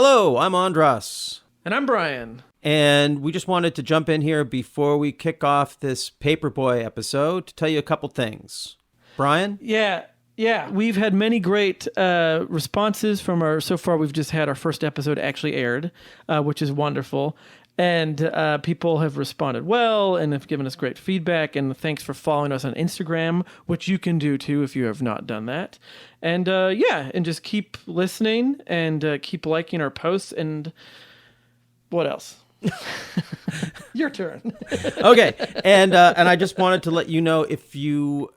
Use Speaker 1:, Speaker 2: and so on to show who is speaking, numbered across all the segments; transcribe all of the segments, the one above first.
Speaker 1: Hello, I'm Andras.
Speaker 2: And I'm Bryan.
Speaker 1: And we just wanted to jump in here before we kick off this Paperboy episode to tell you a couple things. Bryan?
Speaker 2: Yeah. We've had many great responses from so far we've just had our first episode actually aired, which is wonderful. And people have responded well and have given us great feedback. And thanks for following us on Instagram, which you can do too if you have not done that. And and just keep listening and keep liking our posts. And what else? Your turn.
Speaker 1: Okay. And I just wanted to let you know if you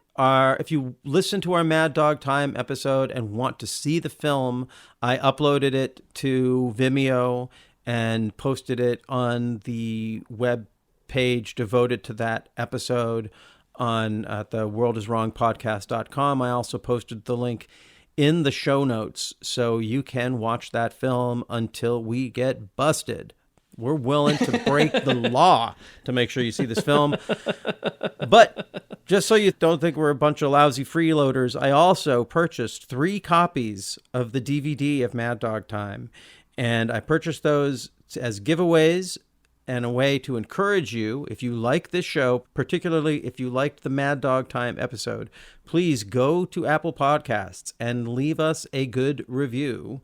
Speaker 1: listen to our Mad Dog Time episode and want to see the film, I uploaded it to Vimeo and posted it on the web page devoted to that episode on the worldiswrongpodcast.com. I also posted the link in the show notes so you can watch that film until we get busted. We're willing to break the law to make sure you see this film. But just so you don't think we're a bunch of lousy freeloaders, I also purchased 3 copies of the DVD of Mad Dog Time. And I purchased those as giveaways and a way to encourage you, if you like this show, particularly if you liked the Mad Dog Time episode, please go to Apple Podcasts and leave us a good review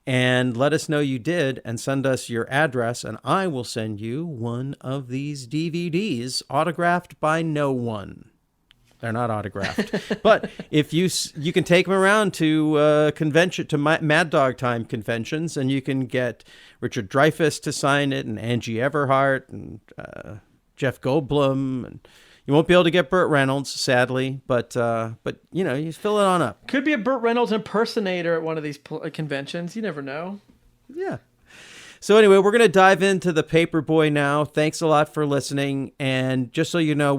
Speaker 1: and let us know you did and send us your address, and I will send you one of these DVDs autographed by no one. They're not autographed, but if you can take them around to convention, to Mad Dog Time conventions, and you can get Richard Dreyfuss to sign it, and Angie Everhart, and Jeff Goldblum, and you won't be able to get Burt Reynolds, sadly, but you fill it on up.
Speaker 2: Could be a Burt Reynolds impersonator at one of these conventions. You never know.
Speaker 1: Yeah. So anyway, we're going to dive into the Paperboy now. Thanks a lot for listening, and just so you know,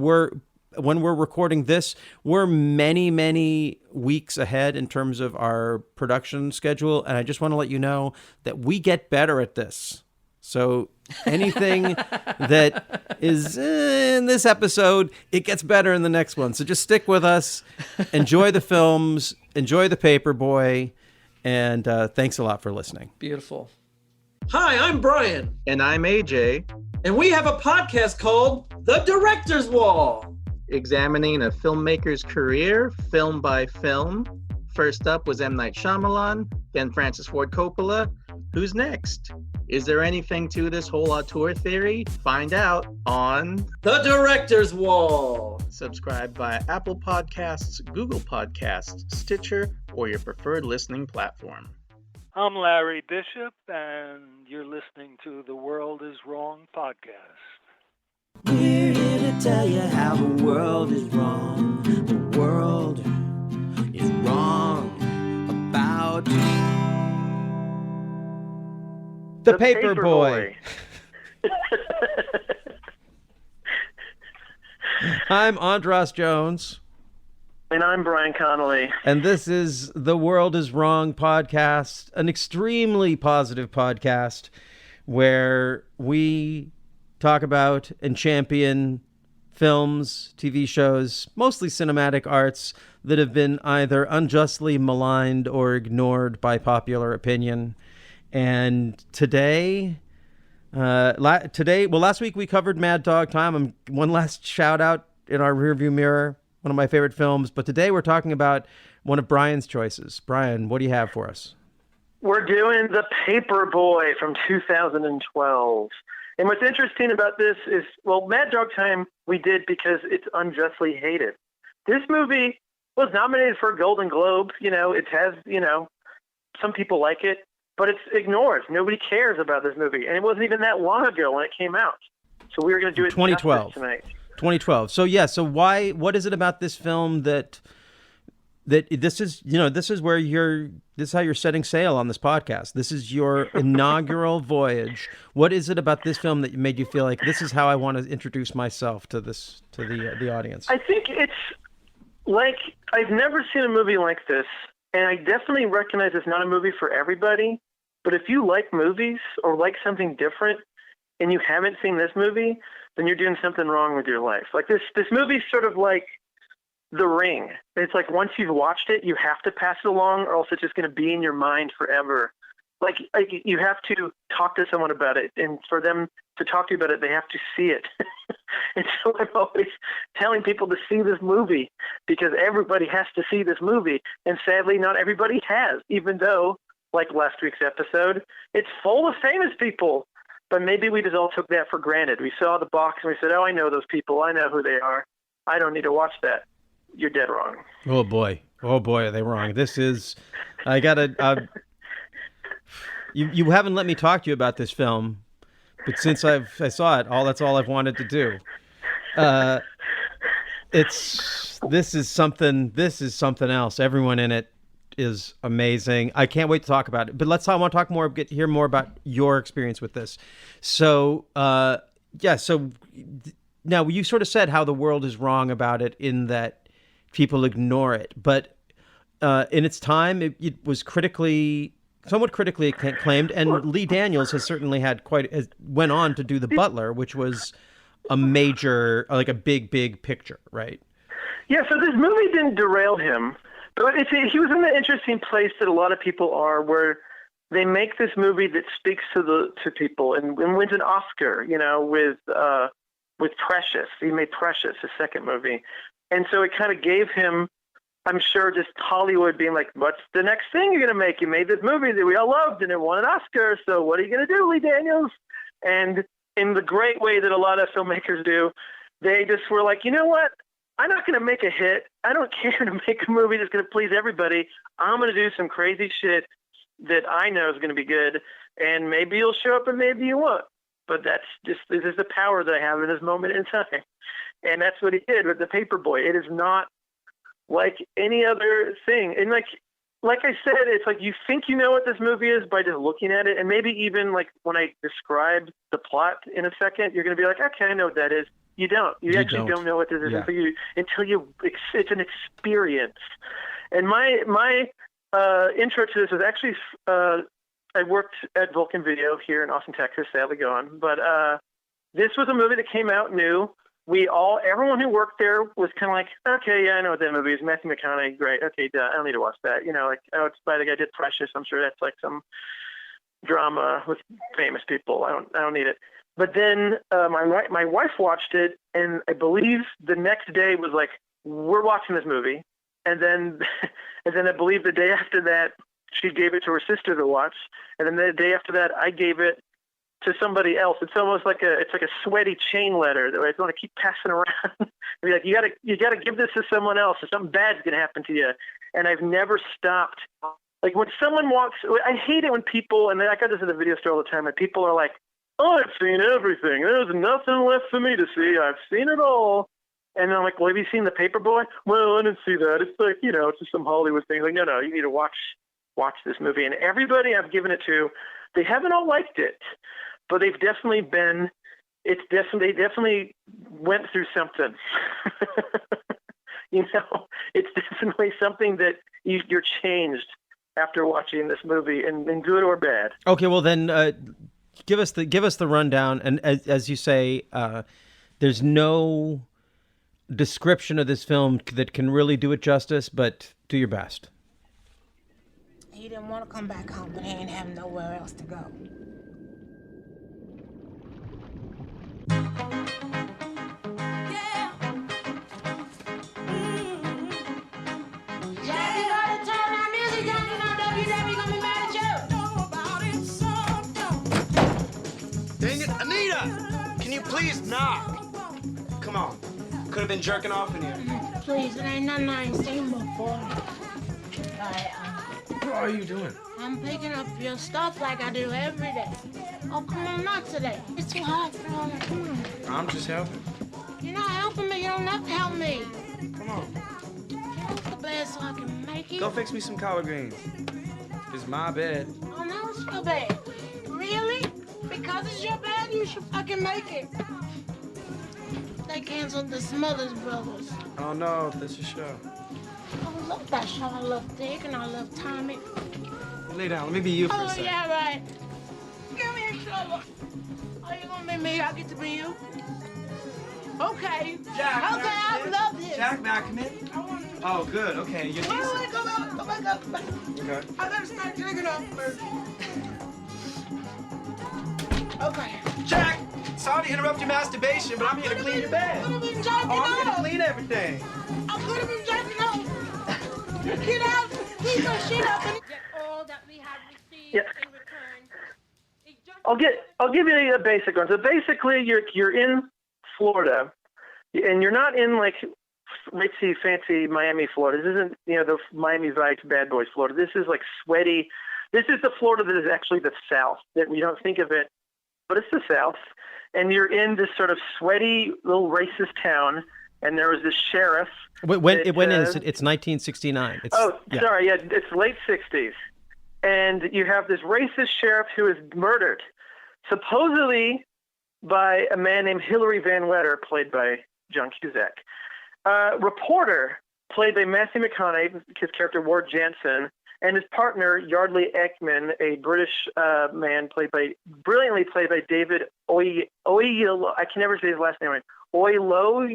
Speaker 1: when we're recording this, we're many, many weeks ahead in terms of our production schedule. And I just want to let you know that we get better at this. So anything that is in this episode, it gets better in the next one. So just stick with us. Enjoy the films. Enjoy the Paperboy. And thanks a lot for listening.
Speaker 2: Beautiful. Hi, I'm Bryan.
Speaker 3: And I'm AJ.
Speaker 2: And we have a podcast called The Director's Wall,
Speaker 3: examining a filmmaker's career, film by film. First up was M. Night Shyamalan, then Francis Ford Coppola. Who's next? Is there anything to this whole auteur theory? Find out on
Speaker 2: The Director's Wall.
Speaker 3: Subscribe via Apple Podcasts, Google Podcasts, Stitcher, or your preferred listening platform.
Speaker 4: I'm Larry Bishop, and you're listening to The World is Wrong podcast.
Speaker 1: We're here to tell you how the world is wrong. The world is wrong about the Paperboy. I'm Andras Jones.
Speaker 5: And I'm Bryan Connolly.
Speaker 1: And this is The World is Wrong podcast, an extremely positive podcast where we talk about and champion films, TV shows, mostly cinematic arts that have been either unjustly maligned or ignored by popular opinion. And last week we covered Mad Dog Time. One last shout out in our rearview mirror, one of my favorite films. But today we're talking about one of Bryan's choices. Bryan, what do you have for us?
Speaker 5: We're doing The Paperboy from 2012. And what's interesting about this is, well, Mad Dog Time we did because it's unjustly hated. This movie was nominated for a Golden Globe. It has, some people like it, but it's ignored. Nobody cares about this movie. And it wasn't even that long ago when it came out. So we were going to do it
Speaker 1: 2012
Speaker 5: tonight.
Speaker 1: 2012. So yeah, what is it about this film that this is how you're setting sail on this podcast. This is your inaugural voyage. What is it about this film that made you feel like this is how I want to introduce myself to the audience?
Speaker 5: I think it's like, I've never seen a movie like this, and I definitely recognize it's not a movie for everybody, but if you like movies or like something different and you haven't seen this movie, then you're doing something wrong with your life. Like this movie's sort of like The Ring. It's like once you've watched it, you have to pass it along, or else it's just going to be in your mind forever. like you have to talk to someone about it, and for them to talk to you about it, they have to see it. And so I'm always telling people to see this movie because everybody has to see this movie. And sadly, not everybody has, even though, like last week's episode, it's full of famous people. But maybe we just all took that for granted. We saw the box and we said, oh, I know those people. I know who they are. I don't need to watch that. You're dead wrong.
Speaker 1: Oh, boy. Oh, boy, are they wrong. This is, I got to, you haven't let me talk to you about this film, but since I saw it, that's all I've wanted to do. This is something else. Everyone in it is amazing. I can't wait to talk about it. But I want to talk more, hear more about your experience with this. So, so now you sort of said how the world is wrong about it in that people ignore it. But in its time, it was somewhat critically acclaimed, and Lee Daniels has certainly had went on to do The Butler, which was a major, like a big picture, right?
Speaker 5: Yeah, so this movie didn't derail him, but he was in the interesting place that a lot of people are, where they make this movie that speaks to people and wins an Oscar, with Precious. He made Precious, his second movie. And so it kind of gave him, I'm sure, just Hollywood being like, what's the next thing you're going to make? You made this movie that we all loved and it won an Oscar, so what are you going to do, Lee Daniels? And in the great way that a lot of filmmakers do, they just were like, you know what? I'm not going to make a hit. I don't care to make a movie that's going to please everybody. I'm going to do some crazy shit that I know is going to be good, and maybe you'll show up and maybe you won't. But this is the power that I have in this moment in time. And that's what he did with The Paperboy. It is not like any other thing. And like I said, it's like you think you know what this movie is by just looking at it. And maybe even like when I describe the plot in a second, you're going to be like, okay, I know what that is. You don't. You actually don't know what this is until you. It's an experience. And my intro to this was actually I worked at Vulcan Video here in Austin, Texas, sadly gone. But this was a movie that came out new. Everyone who worked there was kind of like, okay, yeah, I know what that movie is. Matthew McConaughey, great. Okay, duh, I don't need to watch that. It's by the guy who did Precious. I'm sure that's like some drama with famous people. I don't need it. But then my wife watched it, and I believe the next day was like, we're watching this movie. And then I believe the day after that, she gave it to her sister to watch. And then the day after that, I gave it to somebody else. It's almost like a sweaty chain letter that I want to keep passing around. Be like, you gotta give this to someone else, or something bad's gonna happen to you. And I've never stopped. Like when someone walks, I hate it when people, and I got this at the video store all the time, and people are like, oh, I've seen everything. There's nothing left for me to see. I've seen it all. And I'm like, well, have you seen The Paperboy? Well, I didn't see that. It's like, it's just some Hollywood thing. Like, no, you need to watch this movie. And everybody I've given it to, they haven't all liked it, but they definitely went through something. It's definitely something that you're changed after watching this movie, and good or bad.
Speaker 1: Okay, well then, give us the rundown. And as you say, there's no description of this film that can really do it justice, but do your best.
Speaker 6: He didn't want to come back home, but he ain't have nowhere else to go. Yeah. Yeah, you gotta turn that music down, WW gonna be mad at you.
Speaker 7: Dang it, Anita! Can you please knock? Come on. Could have been jerking off in here.
Speaker 6: Please, it ain't nothing I ain't seen before.
Speaker 7: What are you doing?
Speaker 6: I'm picking up your stuff like I do every day. Oh, come on, not today. It's too hot for all that. Come on.
Speaker 7: I'm just helping.
Speaker 6: You're not helping me. You don't have to help me.
Speaker 7: Come on.
Speaker 6: Get off the bed so I can make it.
Speaker 7: Go fix me some collard greens. It's my bed.
Speaker 6: Oh, no, it's your bed. Really? Because it's your bed, you should fucking make it. They canceled the Smothers Brothers.
Speaker 7: Oh, no, that's a show.
Speaker 6: I love that show. I love Dick and I love Tommy.
Speaker 7: Lay down. Let me be you for a second.
Speaker 6: Oh, yeah, right. Give me a shovel. Oh, you gonna be me? I'll get to be you. Okay.
Speaker 7: Jack,
Speaker 6: okay, I love this.
Speaker 7: Jack, now come in. Oh, good. Okay.
Speaker 6: Wait, go back. wake up.
Speaker 7: Okay.
Speaker 6: I gotta start drinking off first. Okay.
Speaker 7: Jack, sorry to interrupt your masturbation, but I'm here to clean your bed.
Speaker 6: I could have been jacking
Speaker 7: Oh, I'm here to
Speaker 6: off.
Speaker 7: clean everything.
Speaker 6: I could have been jacking off. Get out. Keep your shit up. And...
Speaker 8: all that we have received
Speaker 5: Yeah.
Speaker 8: in return is just
Speaker 5: I'll give you a basic one. So basically, you're in Florida, and you're not in like ritzy, fancy Miami, Florida. This isn't the Miami Vice Bad Boys Florida. This is like sweaty. This is the Florida that is actually the South. That we don't think of it, but it's the South. And you're in this sort of sweaty little racist town. And there was this sheriff.
Speaker 1: When is it? It's 1969.
Speaker 5: Sorry, yeah, it's late 60s. And you have this racist sheriff who is murdered, supposedly by a man named Hilary Van Letter, played by John Cusack. Reporter, played by Matthew McConaughey, his character Ward Jansen, and his partner, Yardley Ekman, a British man brilliantly played by David Oyelowo. I can never say his last name right. Oyelowo.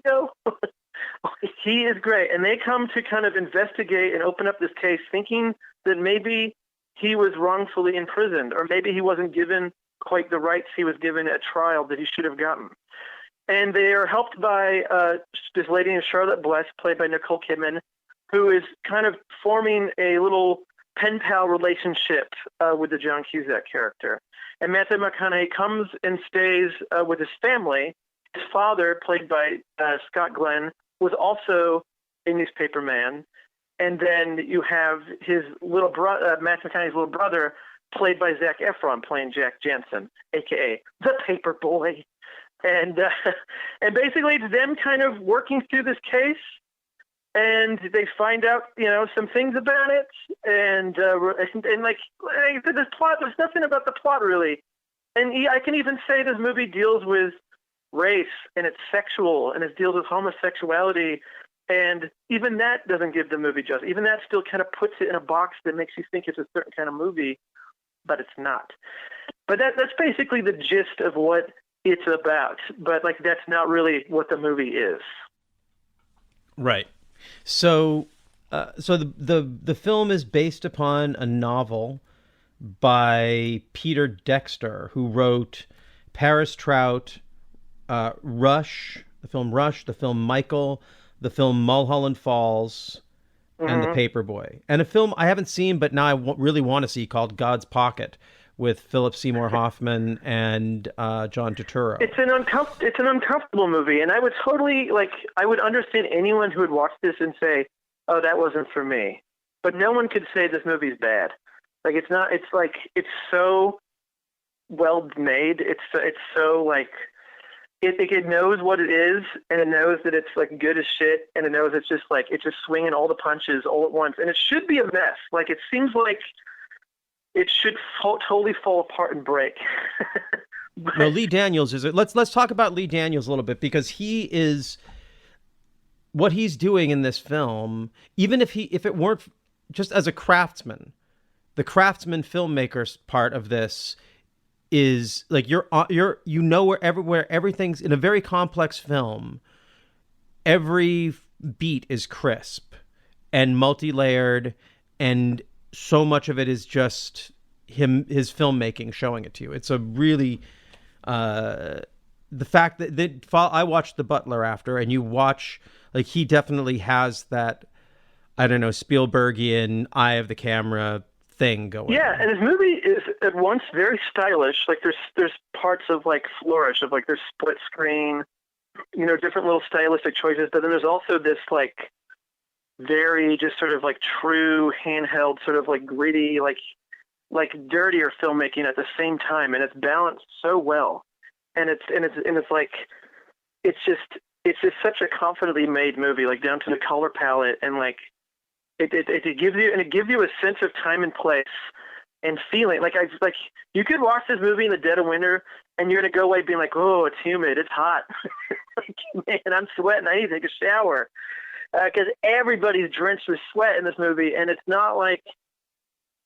Speaker 5: He is great. And they come to kind of investigate and open up this case thinking that maybe he was wrongfully imprisoned, or maybe he wasn't given quite the rights he was given at trial that he should have gotten. And they are helped by this lady named Charlotte Bless, played by Nicole Kidman, who is kind of forming a little pen pal relationship with the John Cusack character. And Matthew McConaughey comes and stays with his family. His father, played by Scott Glenn, was also a newspaper man. And then you have his little brother, Matthew McConaughey's little brother, played by Zak Efron, playing Jack Jensen, a.k.a. the Paperboy. And basically it's them kind of working through this case, and they find out, some things about it. And like this plot, there's nothing about the plot really. And I can even say this movie deals with race, and it's sexual, and it deals with homosexuality. And even that doesn't give the movie justice. Even that still kind of puts it in a box that makes you think it's a certain kind of movie, but it's not. But that's basically the gist of what it's about. But that's not really what the movie is.
Speaker 1: Right. So, the film is based upon a novel by Peter Dexter, who wrote Paris Trout, Rush, the film Michael, the film Mulholland Falls, and The Paperboy. And a film I haven't seen, but now I really want to see, called God's Pocket, with Philip Seymour Hoffman and John Turturro.
Speaker 5: It's an uncomfortable movie, and I would totally I would understand anyone who would watch this and say, "Oh, that wasn't for me." But no one could say this movie's bad. It's not. It's it's so well made. It's so it knows what it is, and it knows that it's good as shit, and it knows it's just swinging all the punches all at once, and it should be a mess. It seems like it should totally fall apart and break.
Speaker 1: No, Lee Daniels is. Let's talk about Lee Daniels a little bit, because he is what he's doing in this film. Even if it weren't just as a craftsman, the craftsman filmmaker's part of this is where everything's in a very complex film. Every beat is crisp and multi-layered, and so much of it is just his filmmaking showing it to you. It's a really the fact that I watched The Butler after, and you watch, he definitely has that, I don't know, Spielbergian eye of the camera thing going.
Speaker 5: Yeah, and his movie is at once very stylish. There's parts of flourish of there's split screen, different little stylistic choices, but then there's also this very just sort of true handheld, sort of gritty, dirtier filmmaking at the same time, and it's balanced so well. And it's just such a confidently made movie, down to the color palette, and it gives you a sense of time and place and feeling. You could watch this movie in the dead of winter, and you're gonna go away being oh, it's humid, it's hot, man, I'm sweating, I need to take a shower. Because everybody's drenched with sweat in this movie, and it's not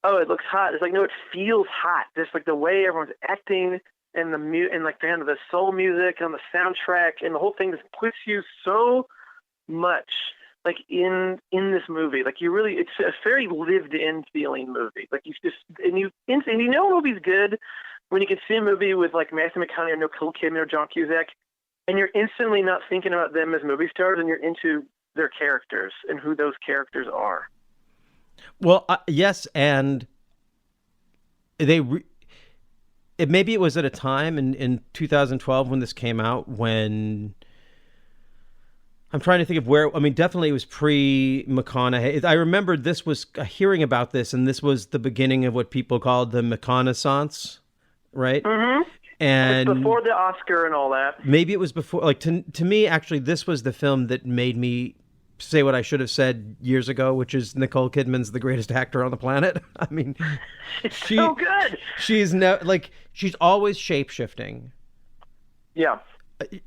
Speaker 5: oh, it looks hot. It's no, it feels hot. Just the way everyone's acting, and the soul music and the soundtrack, and the whole thing just puts you so much like in this movie. Like it's a very lived-in feeling movie. Like you know a movie's good when you can see a movie with like Matthew McConaughey or Nicole Kidman or John Cusack, and you're instantly not thinking about them as movie stars, and you're into their characters and who those characters are.
Speaker 1: Well, yes, and maybe it was at a time in 2012 when this came out when I'm trying to think of where. I mean, definitely it was pre-McConaughey. I remember this was hearing about this, and this was the beginning of what people called the McConaissance, right?
Speaker 5: Mm-hmm.
Speaker 1: And
Speaker 5: it's before the Oscar and all that.
Speaker 1: Maybe it was before. Like to me, actually, this was the film that made me say what I should have said years ago, which is Nicole Kidman's the greatest actor on the planet. I mean,
Speaker 5: she's so good.
Speaker 1: She's always shape-shifting.
Speaker 5: Yeah.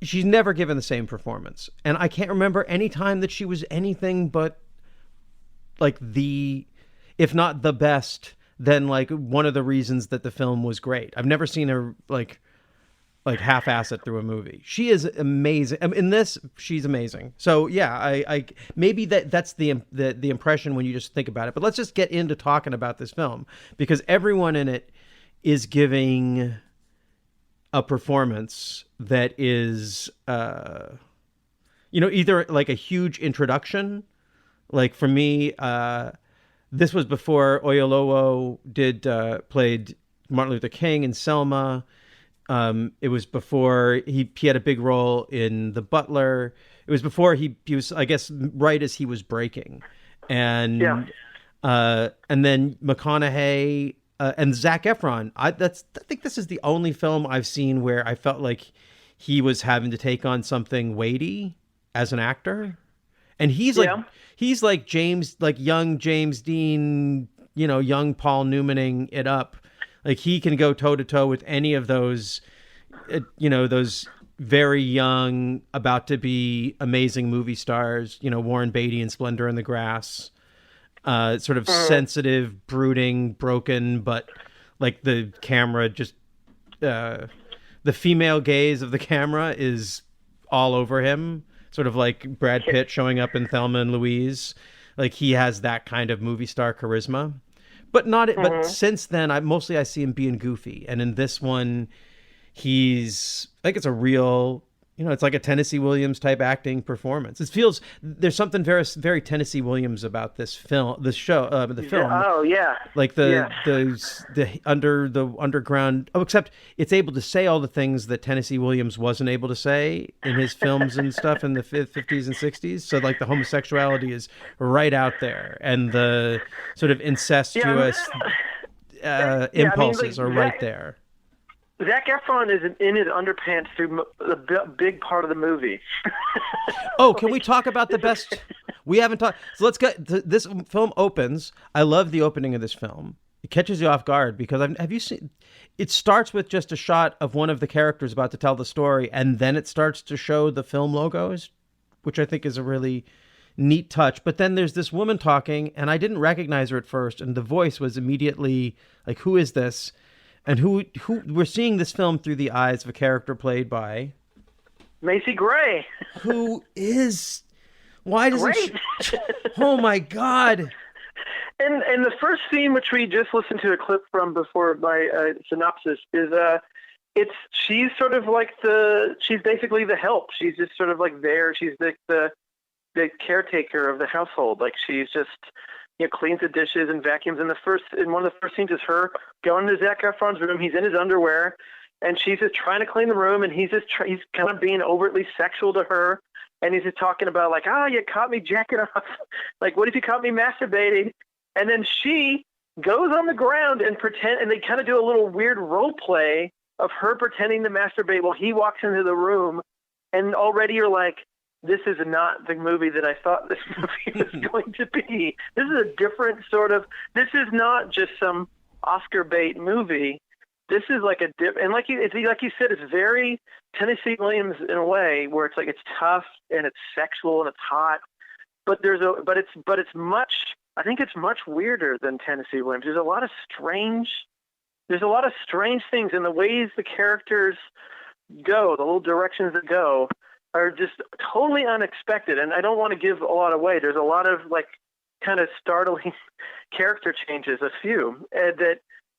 Speaker 1: She's never given the same performance. And I can't remember any time that she was anything but like if not the best, then like one of the reasons that the film was great. I've never seen her like half-ass it through a movie. She is amazing. In this, she's amazing. So yeah, I maybe that's the impression when you just think about it. But let's just get into talking about this film, because everyone in it is giving a performance that is either like a huge introduction. Like for me, this was before Oyelowo played Martin Luther King in Selma. It was before he had a big role in The Butler. It was before he was, I guess, right as he was breaking. And and then McConaughey and Zak Efron. I think this is the only film I've seen where I felt like he was having to take on something weighty as an actor. And he's like James, like young James Dean, young Paul Newmaning it up. Like he can go toe to toe with any of those, those very young, about to be amazing movie stars, Warren Beatty in Splendor in the Grass, sort of sensitive, brooding, broken, but like the camera just, the female gaze of the camera is all over him. Sort of like Brad Pitt showing up in Thelma and Louise. Like he has that kind of movie star charisma. But But since then, I see him being goofy, and in this one, he's like it's a real, it's like a Tennessee Williams type acting performance. There's something very, very Tennessee Williams about this film, the film.
Speaker 5: Oh yeah,
Speaker 1: like the underground. Oh, except it's able to say all the things that Tennessee Williams wasn't able to say in his films and stuff in the 50s and 60s. So like the homosexuality is right out there, and the sort of incestuous impulses are right there.
Speaker 5: Zak Efron is in his underpants through a big part of the movie.
Speaker 1: Oh, can we talk about the best? We haven't talked. So let's get this film opens. I love the opening of this film. It catches you off guard because have you seen? It starts with just a shot of one of the characters about to tell the story, and then it starts to show the film logos, which I think is a really neat touch. But then there's this woman talking, and I didn't recognize her at first, and the voice was immediately like, "Who is this?" And who we're seeing this film through the eyes of a character played by
Speaker 5: Macy Gray,
Speaker 1: who is oh my God.
Speaker 5: And the first scene, which we just listened to a clip from before my synopsis, is she's sort of like she's basically the help. She's just sort of like there. She's the caretaker of the household. Like she's just cleans the dishes and vacuums. And one of the first scenes is her going to Zak Efron's room. He's in his underwear, and she's just trying to clean the room, and he's kind of being overtly sexual to her, and he's just talking about like, you caught me jacking off. Like, what if you caught me masturbating? And then she goes on the ground and they kind of do a little weird role play of her pretending to masturbate while he walks into the room, and already you're like, this is not the movie that I thought this movie was going to be. This is a different sort of. This is not just some Oscar bait movie. This is like and like you said, it's very Tennessee Williams in a way, where it's like it's tough and it's sexual and it's hot, but it's much. I think it's much weirder than Tennessee Williams. There's a lot of strange things in the ways the characters go, the little directions that go. are just totally unexpected. And I don't want to give a lot away. There's a lot of like kind of startling character changes, a few, that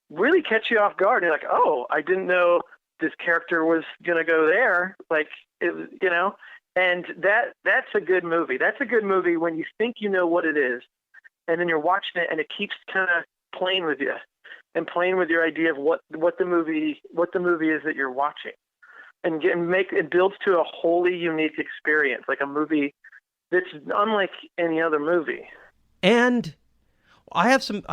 Speaker 5: really catch you off guard. You're like, oh, I didn't know this character was going to go there. Like, and that's a good movie. That's a good movie when you think you know what it is, and then you're watching it and it keeps kind of playing with you and playing with your idea of what the movie is that you're watching, and it builds to a wholly unique experience, like a movie that's unlike any other movie.
Speaker 1: And I have some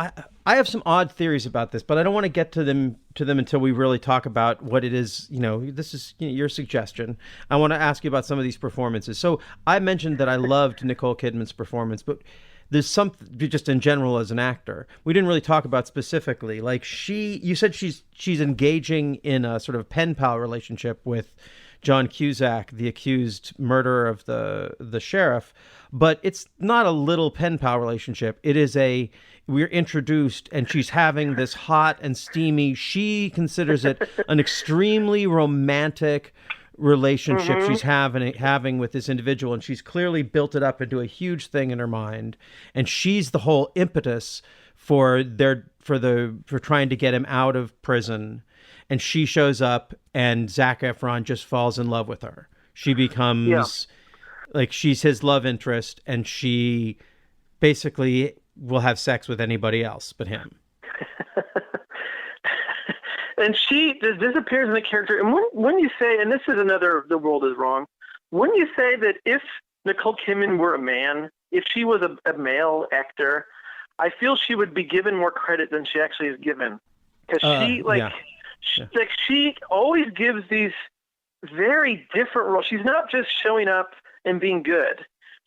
Speaker 1: odd theories about this, but I don't want to get to them until we really talk about what it is. This is your suggestion. I want to ask you about some of these performances. So I mentioned that I loved Nicole Kidman's performance, but there's something just in general as an actor we didn't really talk about specifically. Like you said she's engaging in a sort of pen pal relationship with John Cusack, the accused murderer of the sheriff, but it's not a little pen pal relationship. It is we're introduced and she's having this hot and steamy, she considers it an extremely romantic relationship she's having with this individual, and she's clearly built it up into a huge thing in her mind, and she's the whole impetus for trying to get him out of prison. And she shows up, and Zak Efron just falls in love with her. She becomes like she's his love interest, and she basically will have sex with anybody else but him.
Speaker 5: And she disappears in the character. And when you say, and this is another, the world is wrong, when you say that if Nicole Kidman were a man, if she was a male actor, I feel she would be given more credit than she actually is given. Because she always gives these very different roles. She's not just showing up and being good.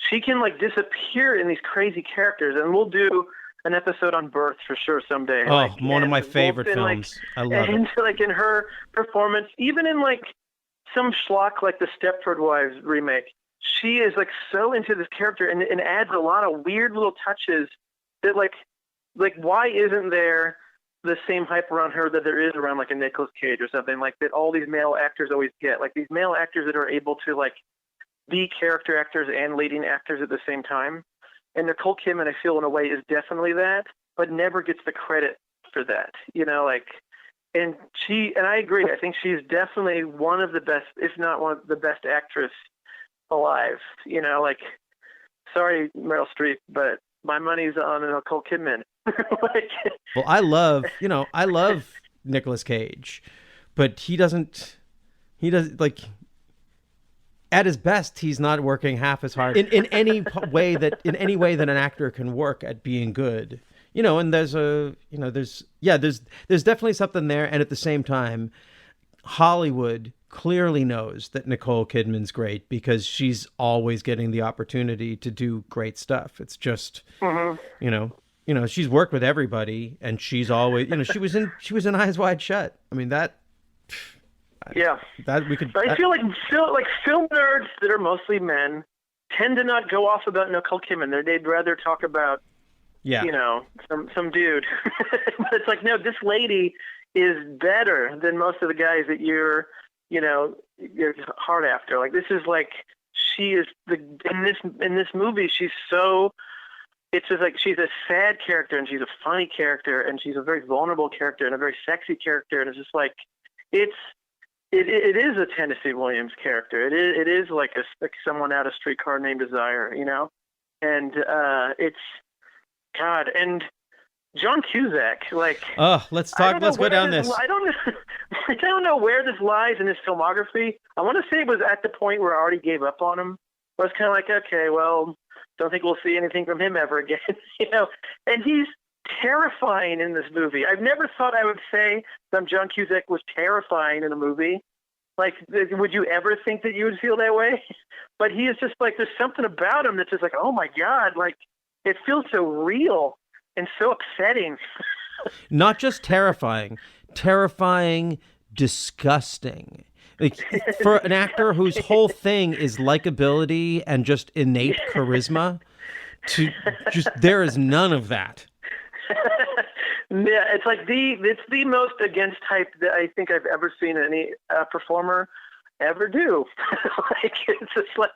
Speaker 5: She can like disappear in these crazy characters, and we'll do an episode on Birth for sure someday.
Speaker 1: Oh, one of my favorite films. I love it.
Speaker 5: Like in her performance, even in like some schlock like the Stepford Wives remake, she is like so into this character and adds a lot of weird little touches that like why isn't there the same hype around her that there is around like a Nicolas Cage or something like that all these male actors always get, like these male actors that are able to like be character actors and leading actors at the same time. And Nicole Kidman, I feel in a way, is definitely that, but never gets the credit for that, and I agree. I think she's definitely one of the best, if not one of the best actress alive, sorry, Meryl Streep, but my money's on Nicole Kidman.
Speaker 1: Well, I love Nicolas Cage, but he doesn't like, at his best, he's not working half as hard in any way that an actor can work at being good. And there's definitely something there. And at the same time, Hollywood clearly knows that Nicole Kidman's great because she's always getting the opportunity to do great stuff. It's just, she's worked with everybody, and she's always, she was in Eyes Wide Shut. I mean, that. That we could.
Speaker 5: I feel like film nerds that are mostly men tend to not go off about Nicole Kidman. They'd rather talk about, some dude. But it's like, no, this lady is better than most of the guys that you're hard after. Like, this is like, she is in this movie. She's so. It's just like she's a sad character, and she's a funny character, and she's a very vulnerable character, and a very sexy character, and it's just like It is a Tennessee Williams character. It is like someone out of Streetcar Named Desire, and it's God, and John Cusack. Like,
Speaker 1: let's talk. Let's go down this.
Speaker 5: I don't know where this lies in his filmography. I want to say it was at the point where I already gave up on him. I was kind of like, okay, well, don't think we'll see anything from him ever again, And he's terrifying in this movie. I've never thought I would say that John Cusack was terrifying in a movie. Like, would you ever think that you would feel that way? But he is just like, there's something about him that's just like, oh my God, like it feels so real and so upsetting.
Speaker 1: Not just terrifying, disgusting. Like, for an actor whose whole thing is likability and just innate charisma, there is none of that.
Speaker 5: Yeah, it's the most against type that I think I've ever seen any performer. ever do. Like, it's just like,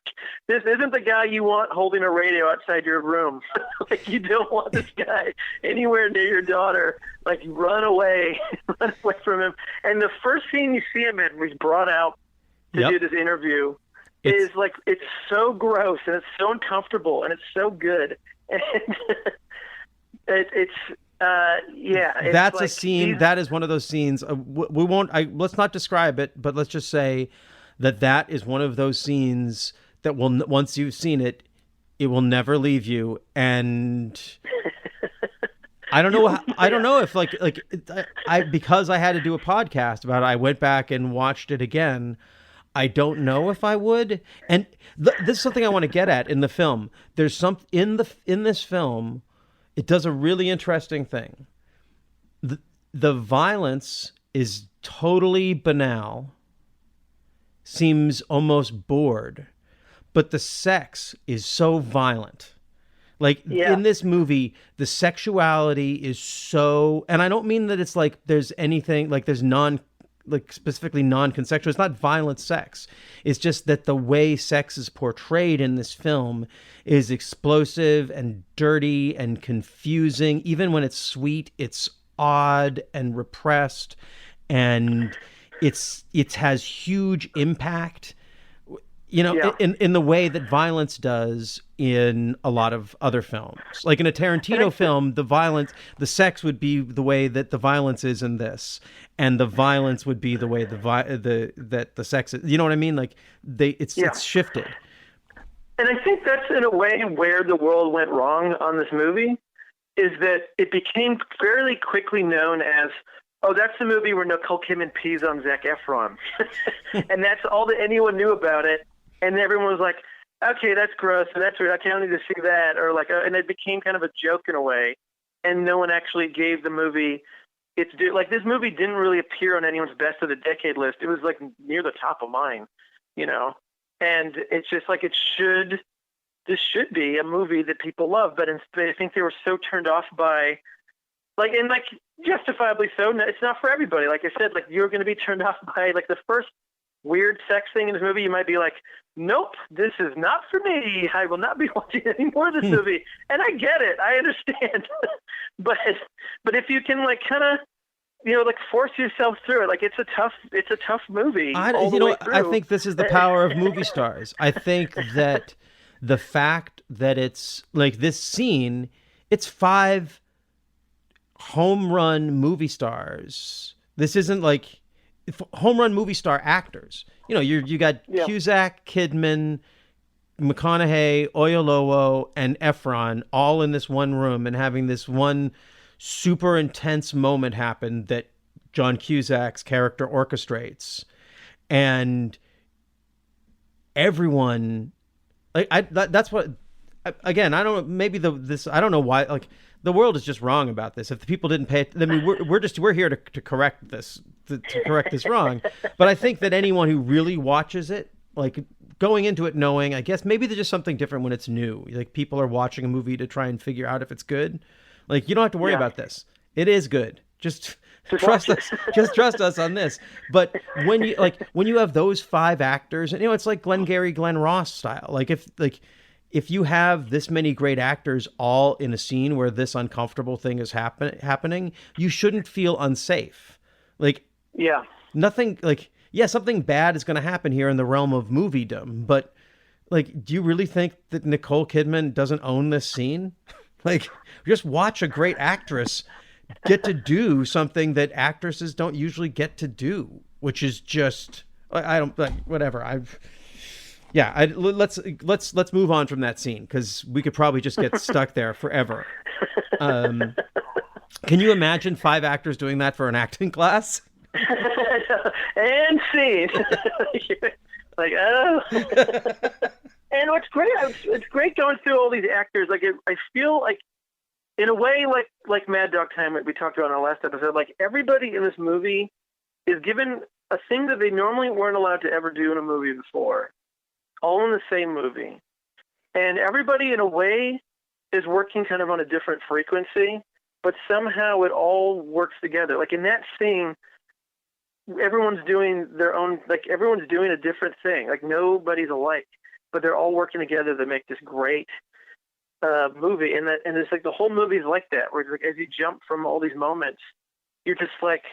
Speaker 5: this isn't the guy you want holding a radio outside your room. Like, you don't want this guy anywhere near your daughter. Like, run away from him. And the first scene you see him in, where he's brought out to do this interview, is like, it's so gross and it's so uncomfortable and it's so good. And
Speaker 1: that's
Speaker 5: like
Speaker 1: a scene. That is one of those scenes. We won't. Let's not describe it, but let's just say that is one of those scenes that will, once you've seen it, it will never leave you. And I don't know. I don't know if because I had to do a podcast about it, I went back and watched it again. I don't know if I would. And this is something I want to get at in the film. There's in this film. It does a really interesting thing. The violence is totally banal, seems almost bored, but the sex is so violent. Like in this movie, the sexuality is so, and I don't mean that it's like there's anything, like there's specifically non-consensual. It's not violent sex. It's just that the way sex is portrayed in this film is explosive and dirty and confusing. Even when it's sweet, it's odd and repressed, and it has huge impact, in the way that violence does in a lot of other films. Like in a Tarantino film, the sex would be the way that the violence is in this, and the violence would be the way that the sex is. You know what I mean? Like it's shifted.
Speaker 5: And I think that's in a way where the world went wrong on this movie, is that it became fairly quickly known as, oh, that's the movie where Nicole Kidman pees on Zak Efron. And that's all that anyone knew about it. And everyone was like, okay, that's gross, and that's weird. I don't need to see that. Or like, and it became kind of a joke in a way. And no one actually gave the movie its due. Like, this movie didn't really appear on anyone's best of the decade list. It was like near the top of mine, And it's just like, this should be a movie that people love, but I think they were so turned off by, and justifiably so. It's not for everybody. Like I said, like, you're going to be turned off by like the first weird sex thing in this movie. You might be like, nope, this is not for me. I will not be watching any more of this movie. And I get it. I understand. but if you can kind of, force yourself through it. Like, it's a tough movie.
Speaker 1: I think this is the power of movie stars. I think that the fact that it's like this scene, it's 5 home run movie stars. This isn't like home run movie star actors. You got Cusack, Kidman, McConaughey, Oyelowo, and Efron all in this one room and having this one super intense moment happen that John Cusack's character orchestrates, and everyone that's what. Again, I don't know. Maybe I don't know why. Like, the world is just wrong about this. If the people didn't pay, I mean, we're here to correct this, to correct this wrong. But I think that anyone who really watches it, like going into it knowing, I guess maybe there's just something different when it's new. Like, people are watching a movie to try and figure out if it's good. Like, you don't have to worry about this. It is good. Just trust us. Just trust us on this. But when you have those 5 actors, and it's like Glengarry Glen Ross style. Like, if you have this many great actors all in a scene where this uncomfortable thing is happening, you shouldn't feel unsafe. Like, nothing, like, something bad is going to happen here in the realm of moviedom, but like, do you really think that Nicole Kidman doesn't own this scene? Like, just watch a great actress get to do something that actresses don't usually get to do, which is just, I don't, like, whatever. Let's move on from that scene, because we could probably just get stuck there forever. Can you imagine 5 actors doing that for an acting class?
Speaker 5: And scene. Like, oh. And what's great, it's great going through all these actors. Like, I feel like, in a way, like Mad Dog Time, we talked about in our last episode, like, everybody in this movie is given a thing that they normally weren't allowed to ever do in a movie before, all in the same movie. And everybody, in a way, is working kind of on a different frequency, but somehow it all works together. Like, in that scene, everyone's doing their own, like everyone's doing a different thing. Like nobody's alike, but they're all working together to make this great movie. And it's like the whole movie's like that, where it's like as you jump from all these moments, you're just like,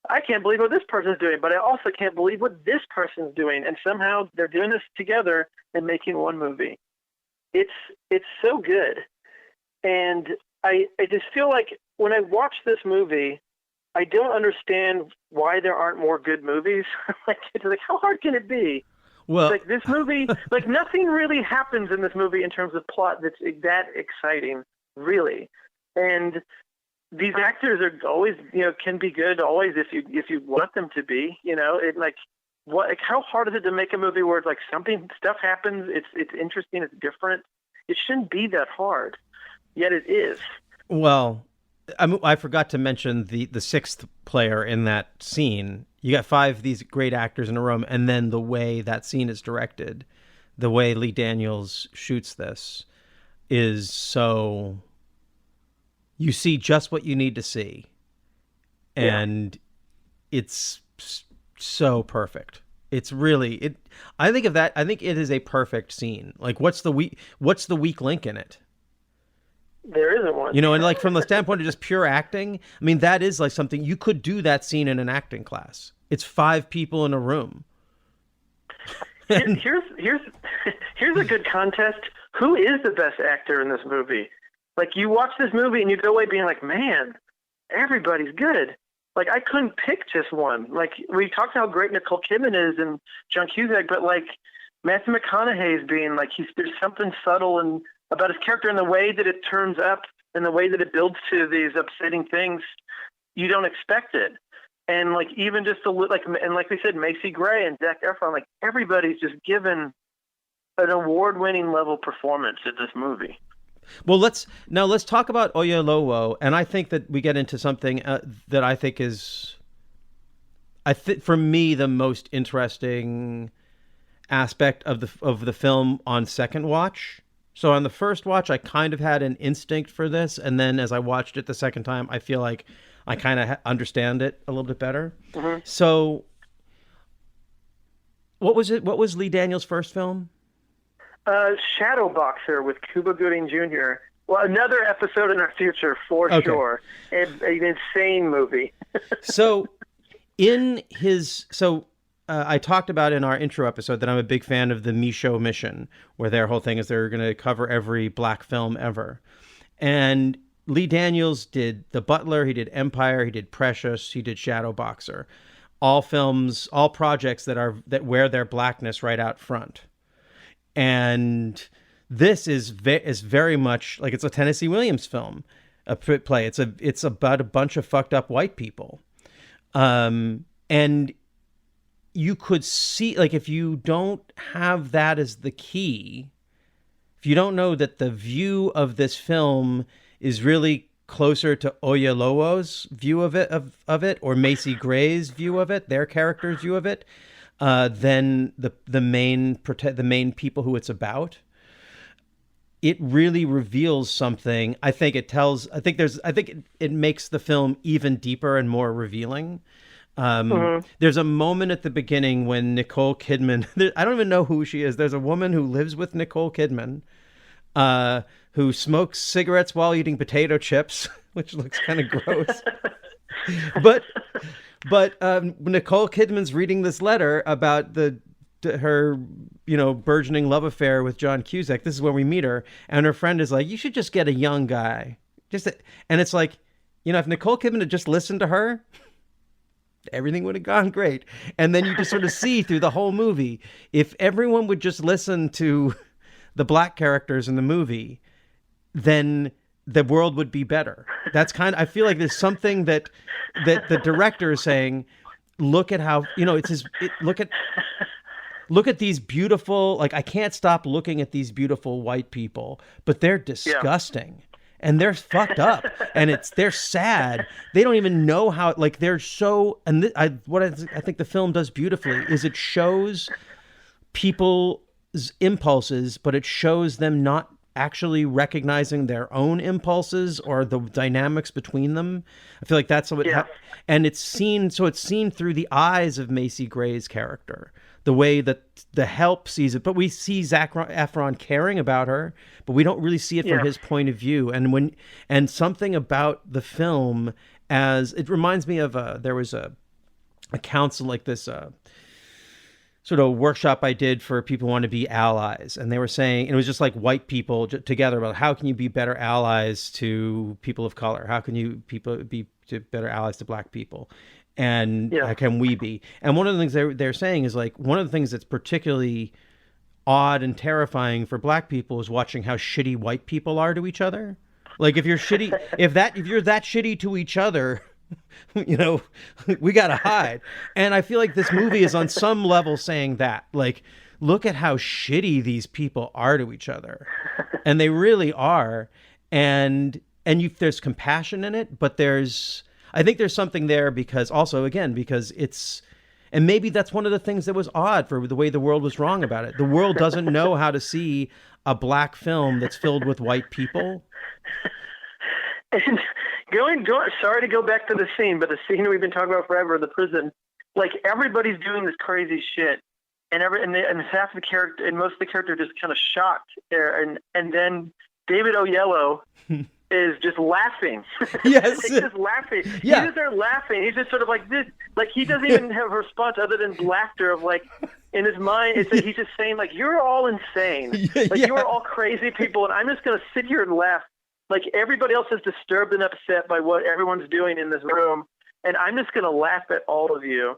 Speaker 5: I can't believe what this person's doing, but I also can't believe what this person's doing. And somehow they're doing this together and making one movie. It's so good. And I just feel like when I watch this movie, I don't understand why there aren't more good movies. Like, it's like, how hard can it be?
Speaker 1: Well,
Speaker 5: Like this movie, like nothing really happens in this movie in terms of plot that's that exciting, really. And these actors are always, can be good always if you want them to be. How hard is it to make a movie where it's like stuff happens, it's interesting, it's different. It shouldn't be that hard, yet it is.
Speaker 1: Well, I forgot to mention the sixth player in that scene. You got 5 of these great actors in a room, and then the way that scene is directed, the way Lee Daniels shoots this is so... You see just what you need to see, and it's so perfect. It's really I think it is a perfect scene. Like, what's the weak link in it?
Speaker 5: There isn't one.
Speaker 1: And like from the standpoint of just pure acting, I mean, that is like something you could do that scene in an acting class. It's 5 people in a room.
Speaker 5: Here's a good contest. Who is the best actor in this movie? Like, you watch this movie and you go away being like, man, everybody's good. Like, I couldn't pick just one. Like, we talked how great Nicole Kidman is and John Cusack, but like Matthew McConaughey is being like, there's something subtle and about his character and the way that it turns up and the way that it builds to these upsetting things. You don't expect it. And like, even just like we said, Macy Gray and Zak Efron, like everybody's just given an award-winning level performance in this movie.
Speaker 1: Well, let's talk about Oyelowo, and I think that we get into something that I think is, for me, the most interesting aspect of the film on second watch. So on the first watch, I kind of had an instinct for this, and then as I watched it the second time, I feel like I kind of understand it a little bit better. Mm-hmm. So, what was it? What was Lee Daniels' first film?
Speaker 5: Shadow Boxer with Cuba Gooding Jr. Well, another episode in our future for sure. An insane movie.
Speaker 1: I talked about in our intro episode that I'm a big fan of the Michaud Mission, where their whole thing is they're going to cover every black film ever. And Lee Daniels did The Butler, he did Empire, he did Precious, he did Shadow Boxer. All films, all projects that wear their blackness right out front. And this is very much like it's a Tennessee Williams film, a play. It's about a bunch of fucked up white people, and you could see, like, if you don't have that as the key, if you don't know that the view of this film is really closer to Oyelowo's view of it, or Macy Gray's view of it, their character's view of it, than the main people who it's about, it really reveals something. I think it makes the film even deeper and more revealing. There's a moment at the beginning when Nicole Kidman, I don't even know who she is. There's a woman who lives with Nicole Kidman, who smokes cigarettes while eating potato chips, which looks kind of gross. But Nicole Kidman's reading this letter about her burgeoning love affair with John Cusack. This is where we meet her, and her friend is like, "You should just get a young guy." And it's like, if Nicole Kidman had just listened to her, everything would have gone great. And then you just sort of see through the whole movie, if everyone would just listen to the black characters in the movie, then the world would be better. That's I feel like there's something that the director is saying, look at how, look at these beautiful, like, I can't stop looking at these beautiful white people, but they're disgusting. And they're fucked up, and they're sad. They don't even know how, like, they're so, and I think the film does beautifully is it shows people's impulses, but it shows them not actually recognizing their own impulses or the dynamics between them. I feel like that's what and it's seen through the eyes of Macy Gray's character, the way that the help sees it. But we see Zak Efron caring about her, but we don't really see it from his point of view. And something about the film, as it reminds me of there was a council like this sort of workshop I did for people who want to be allies, and they were saying, and it was just like white people together about how can you be better allies to people of color, how can you be better allies to black people, and how can we be? And one of the things they're saying is like one of the things that's particularly odd and terrifying for black people is watching how shitty white people are to each other. Like if you're shitty, if you're that shitty to each other, you know, we gotta hide. And I feel like this movie is on some level saying that, like, look at how shitty these people are to each other, and they really are. And there's compassion in it, but I think there's something there because it's, and maybe that's one of the things that was odd for the way the world was wrong about it. The world doesn't know how to see a black film that's filled with white people.
Speaker 5: And going, sorry to go back to the scene, but the scene we've been talking about forever, the prison, like everybody's doing this crazy shit, and half the character and most of the character are just kind of shocked, and then David Oyelowo is just laughing.
Speaker 1: Yes,
Speaker 5: he's just laughing.
Speaker 1: Yeah.
Speaker 5: He's just there laughing. He's just sort of like this, like he doesn't even have a response other than laughter of like. In his mind, it's like he's just saying like, "You're all insane, like you're all crazy people, and I'm just gonna sit here and laugh." Like everybody else is disturbed and upset by what everyone's doing in this room, and I'm just going to laugh at all of you.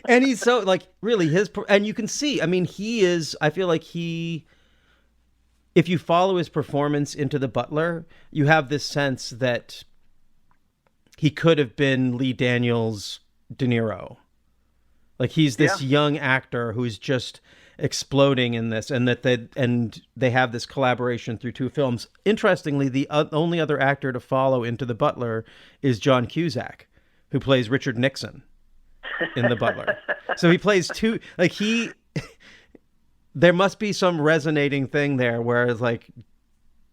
Speaker 1: And he's so like really and you can see, I mean, I feel like if you follow his performance into The Butler, you have this sense that he could have been Lee Daniels' De Niro. Like he's this young actor who's just exploding in this, and they have this collaboration through two films. Interestingly, the only other actor to follow into The Butler is John Cusack, who plays Richard Nixon in The Butler. So he plays two, like there must be some resonating thing there where it's like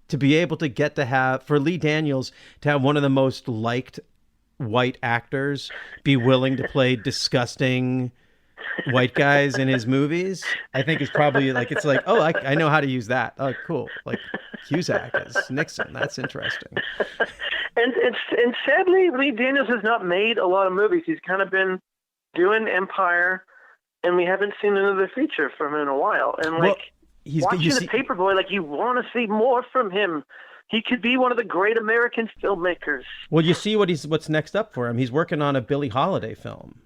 Speaker 1: to be able to get to have, for Lee Daniels to have one of the most liked white actors be willing to play disgusting white guys in his movies, I think is probably like, it's like, oh, I know how to use that. Oh, cool. Like Cusack as Nixon. That's interesting.
Speaker 5: And sadly, Lee Daniels has not made a lot of movies. He's kind of been doing Empire, and we haven't seen another feature from him in a while. And like watching The Paperboy, like you want to see more from him. He could be one of the great American filmmakers.
Speaker 1: Well, you see what's next up for him. He's working on a Billie Holiday film.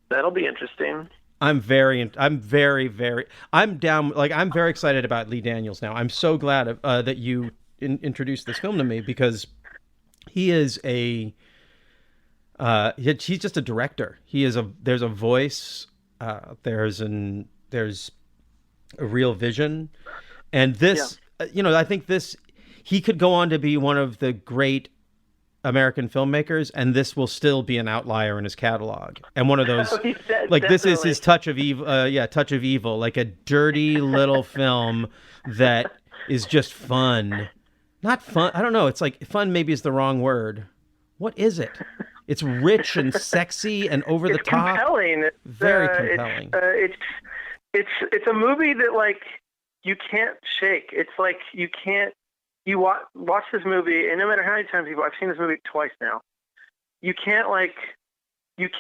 Speaker 5: That'll be interesting.
Speaker 1: I'm very down. Like I'm very excited about Lee Daniels now. I'm so glad that you introduced this film to me, because he is he's just a director. There's a voice. There's a real vision, and this, I think he could go on to be one of the great American filmmakers, and this will still be an outlier in his catalog. And one of those, this is his touch of evil. Touch of Evil, like a dirty little film that is just fun. Not fun. I don't know. It's like fun maybe is the wrong word. What is it? It's rich and sexy and over the top.
Speaker 5: Compelling.
Speaker 1: Very compelling.
Speaker 5: It's a movie that like you can't shake. It's like you can't. You watch this movie, and no matter how many times I've seen this movie twice now, you just can't, like you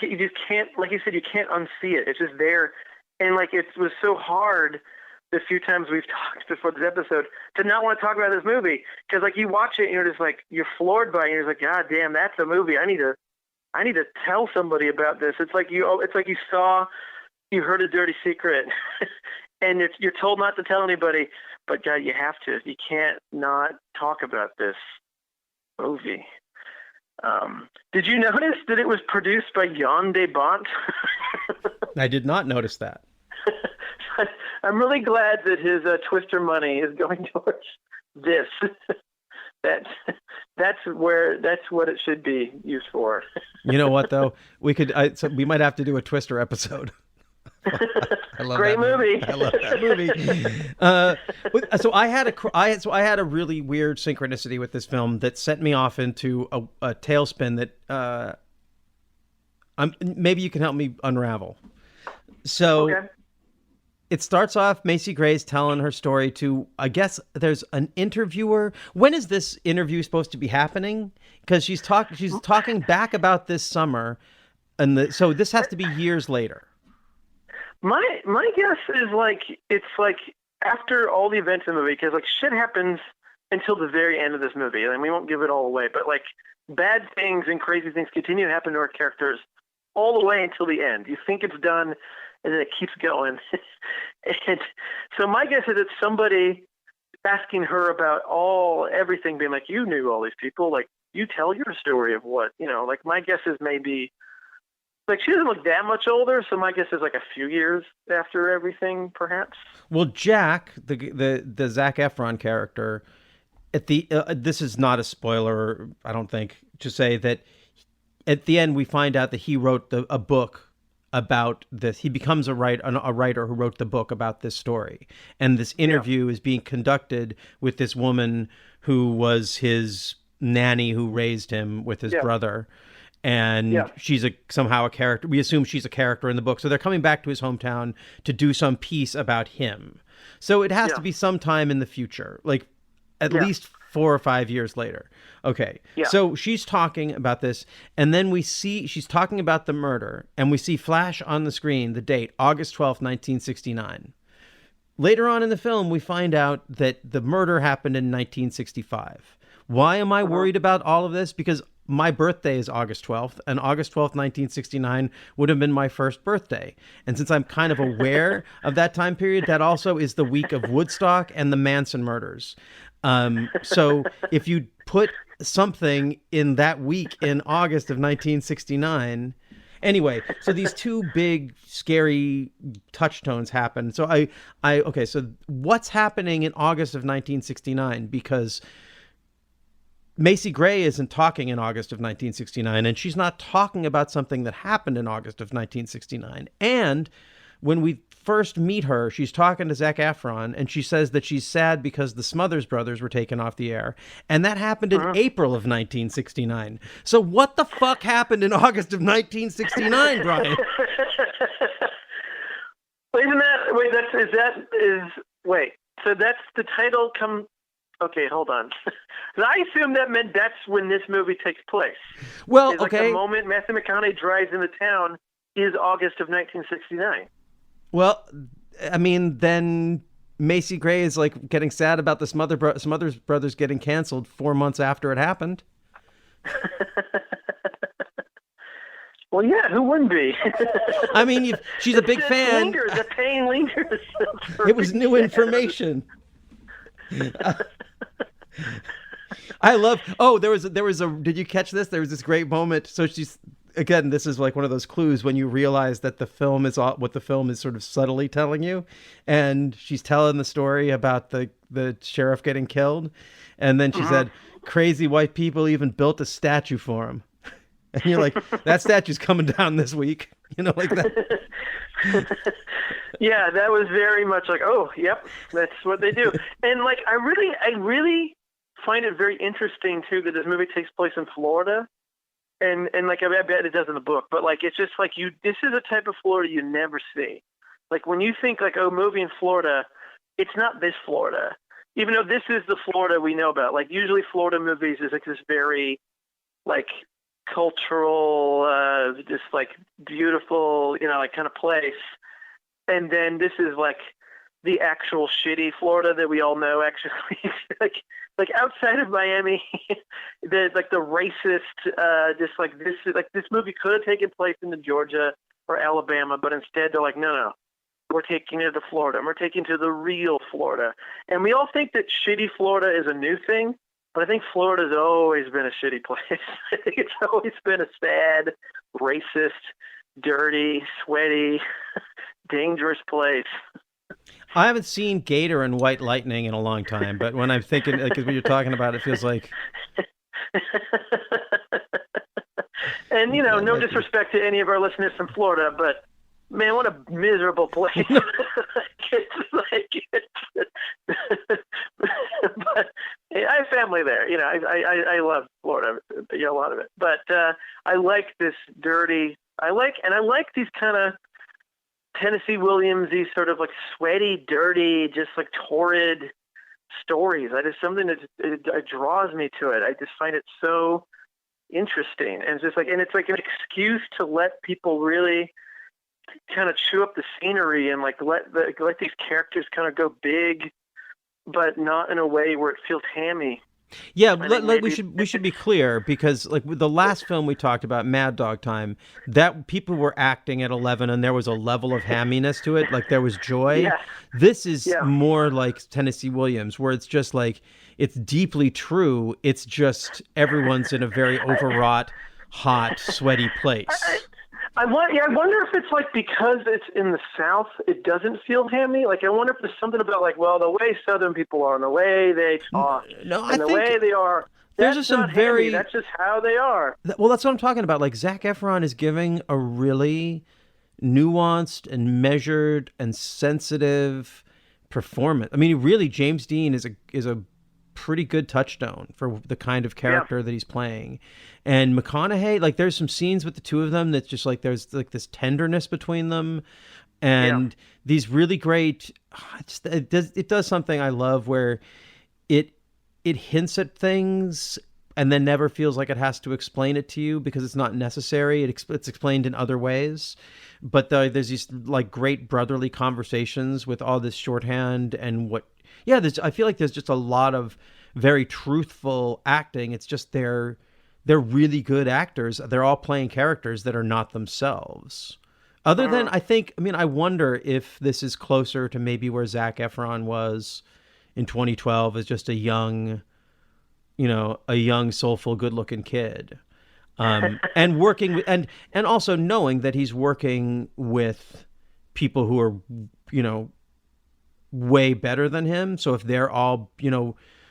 Speaker 5: said, you can't unsee it. It's just there. And like, it was so hard the few times we've talked before this episode to not want to talk about this movie. Cause like you watch it and you're just like, you're floored by it. And you're just like, God damn, that's a movie. I need to tell somebody about this. It's like you heard a dirty secret and you're told not to tell anybody. But God, you have to. You can't not talk about this movie. Did you notice that it was produced by Jan de Bont?
Speaker 1: I did not notice that.
Speaker 5: I'm really glad that his Twister money is going towards this. That's what it should be used for.
Speaker 1: You know what though? We might have to do a Twister episode. I love
Speaker 5: Great
Speaker 1: that
Speaker 5: movie.
Speaker 1: I love that movie. So I had a really weird synchronicity with this film that sent me off into a tailspin that maybe you can help me unravel. So
Speaker 5: Okay.
Speaker 1: it starts off Macy Gray's telling her story to, I guess there's an interviewer. When is this interview supposed to be happening? Because she's talking back about this summer, and so this has to be years later.
Speaker 5: My guess is like it's like after all the events in the movie, because like shit happens until the very end of this movie, and we won't give it all away, but like bad things and crazy things continue to happen to our characters all the way until the end. You think it's done, and then it keeps going. And so my guess is it's somebody asking her about everything, being like, you knew all these people, like you tell your story of what, like my guess is maybe, like she doesn't look that much older, so my guess is like a few years after everything, perhaps.
Speaker 1: Well, Jack, the Zak Efron character, at the this is not a spoiler, I don't think, to say that at the end we find out that he wrote a book about this. He becomes a writer who wrote the book about this story, and this interview is being conducted with this woman who was his nanny who raised him with his brother. And she's somehow a character. We assume she's a character in the book. So they're coming back to his hometown to do some piece about him. So it has to be sometime in the future, like at least 4 or 5 years later. Okay. Yeah. So she's talking about this. And then we see she's talking about the murder. And we see flash on the screen the date, August 12th, 1969. Later on in the film, we find out that the murder happened in 1965. Why am I worried about all of this? Because my birthday is August 12th, and August 12th, 1969 would have been my first birthday. And since I'm kind of aware of that time period, that also is the week of Woodstock and the Manson murders. So if you put something in that week in August of 1969... Anyway, so these two big, scary touchstones happen. So okay, so what's happening in August of 1969? Because Macy Gray isn't talking in August of 1969, and she's not talking about something that happened in August of 1969. And when we first meet her, she's talking to Zak Efron, and she says that she's sad because the Smothers Brothers were taken off the air. And that happened in April of 1969. So what the fuck happened in August of 1969, Bryan?
Speaker 5: So that's the title Okay, hold on. I assume that meant that's when this movie takes place.
Speaker 1: Well,
Speaker 5: it's like the moment Matthew McConaughey drives into town is August of 1969.
Speaker 1: Well, I mean, then Macy Gray is like getting sad about the Smothers Brothers getting canceled 4 months after it happened.
Speaker 5: Well, yeah, who wouldn't be?
Speaker 1: I mean, she's a big fan.
Speaker 5: The pain lingers.
Speaker 1: It was new information. I love. Oh, there was a. Did you catch this? There was this great moment. So she's again. This is like one of those clues when you realize that the film is what the film is sort of subtly telling you, and she's telling the story about the sheriff getting killed, and then she said, "Crazy white people even built a statue for him," and you're like, "That statue's coming down this week," like that.
Speaker 5: Yeah, that was very much like, oh, yep, that's what they do. And like, I really find it very interesting too that this movie takes place in Florida, and like I bet it does in the book, but like it's just like this is a type of Florida you never see. Like when you think like, oh, movie in Florida, it's not this Florida, even though this is the Florida we know about. Like usually Florida movies is like this very like cultural, just like beautiful, like kind of place. And then this is like the actual shitty Florida that we all know. Actually, like outside of Miami, the racist, just like this movie could have taken place in Georgia or Alabama, but instead they're like, no, we're taking it to Florida, and we're taking it to the real Florida. And we all think that shitty Florida is a new thing, but I think Florida's always been a shitty place. I think it's always been a sad, racist, dirty, sweaty, dangerous place.
Speaker 1: I haven't seen Gator and White Lightning in a long time, but when I'm thinking, like, when you're talking about it, feels like.
Speaker 5: And no disrespect to any of our listeners from Florida, but man, what a miserable place. It's but I have family there. You know, I love Florida, a lot of it. But I like this dirty. I like these kind of Tennessee Williams-y sort of like sweaty, dirty, just like torrid stories. There's something that it draws me to it. I just find it so interesting, and it's like an excuse to let people really kind of chew up the scenery and like let these characters kind of go big, but not in a way where it feels hammy.
Speaker 1: Yeah, we should be clear, because like with the last film we talked about, Mad Dog Time, that people were acting at 11 and there was a level of hamminess to it, like there was joy.
Speaker 5: Yeah.
Speaker 1: This is more like Tennessee Williams, where it's just like, it's deeply true. It's just everyone's in a very overwrought, hot, sweaty place.
Speaker 5: I wonder if it's like because it's in the South, it doesn't feel hammy. Like I wonder if there's something about like, well, the way Southern people are, and the way they talk, way they are.
Speaker 1: There's just some very.
Speaker 5: That's just how they are.
Speaker 1: Well, that's what I'm talking about. Like Zak Efron is giving a really nuanced and measured and sensitive performance. I mean, really, James Dean is a pretty good touchstone for the kind of character that he's playing. And McConaughey, like there's some scenes with the two of them that's just like there's like this tenderness between them, and these really great. It does something I love where it hints at things and then never feels like it has to explain it to you because it's not necessary. It's explained in other ways, but there's these like great brotherly conversations with all this shorthand and what. Yeah, I feel like there's just a lot of very truthful acting. It's just they're really good actors. They're all playing characters that are not themselves. Other than, I wonder if this is closer to maybe where Zak Efron was in 2012 as just a young, soulful, good-looking kid. And working with, and also knowing that he's working with people who are, way better than him. So if they're all,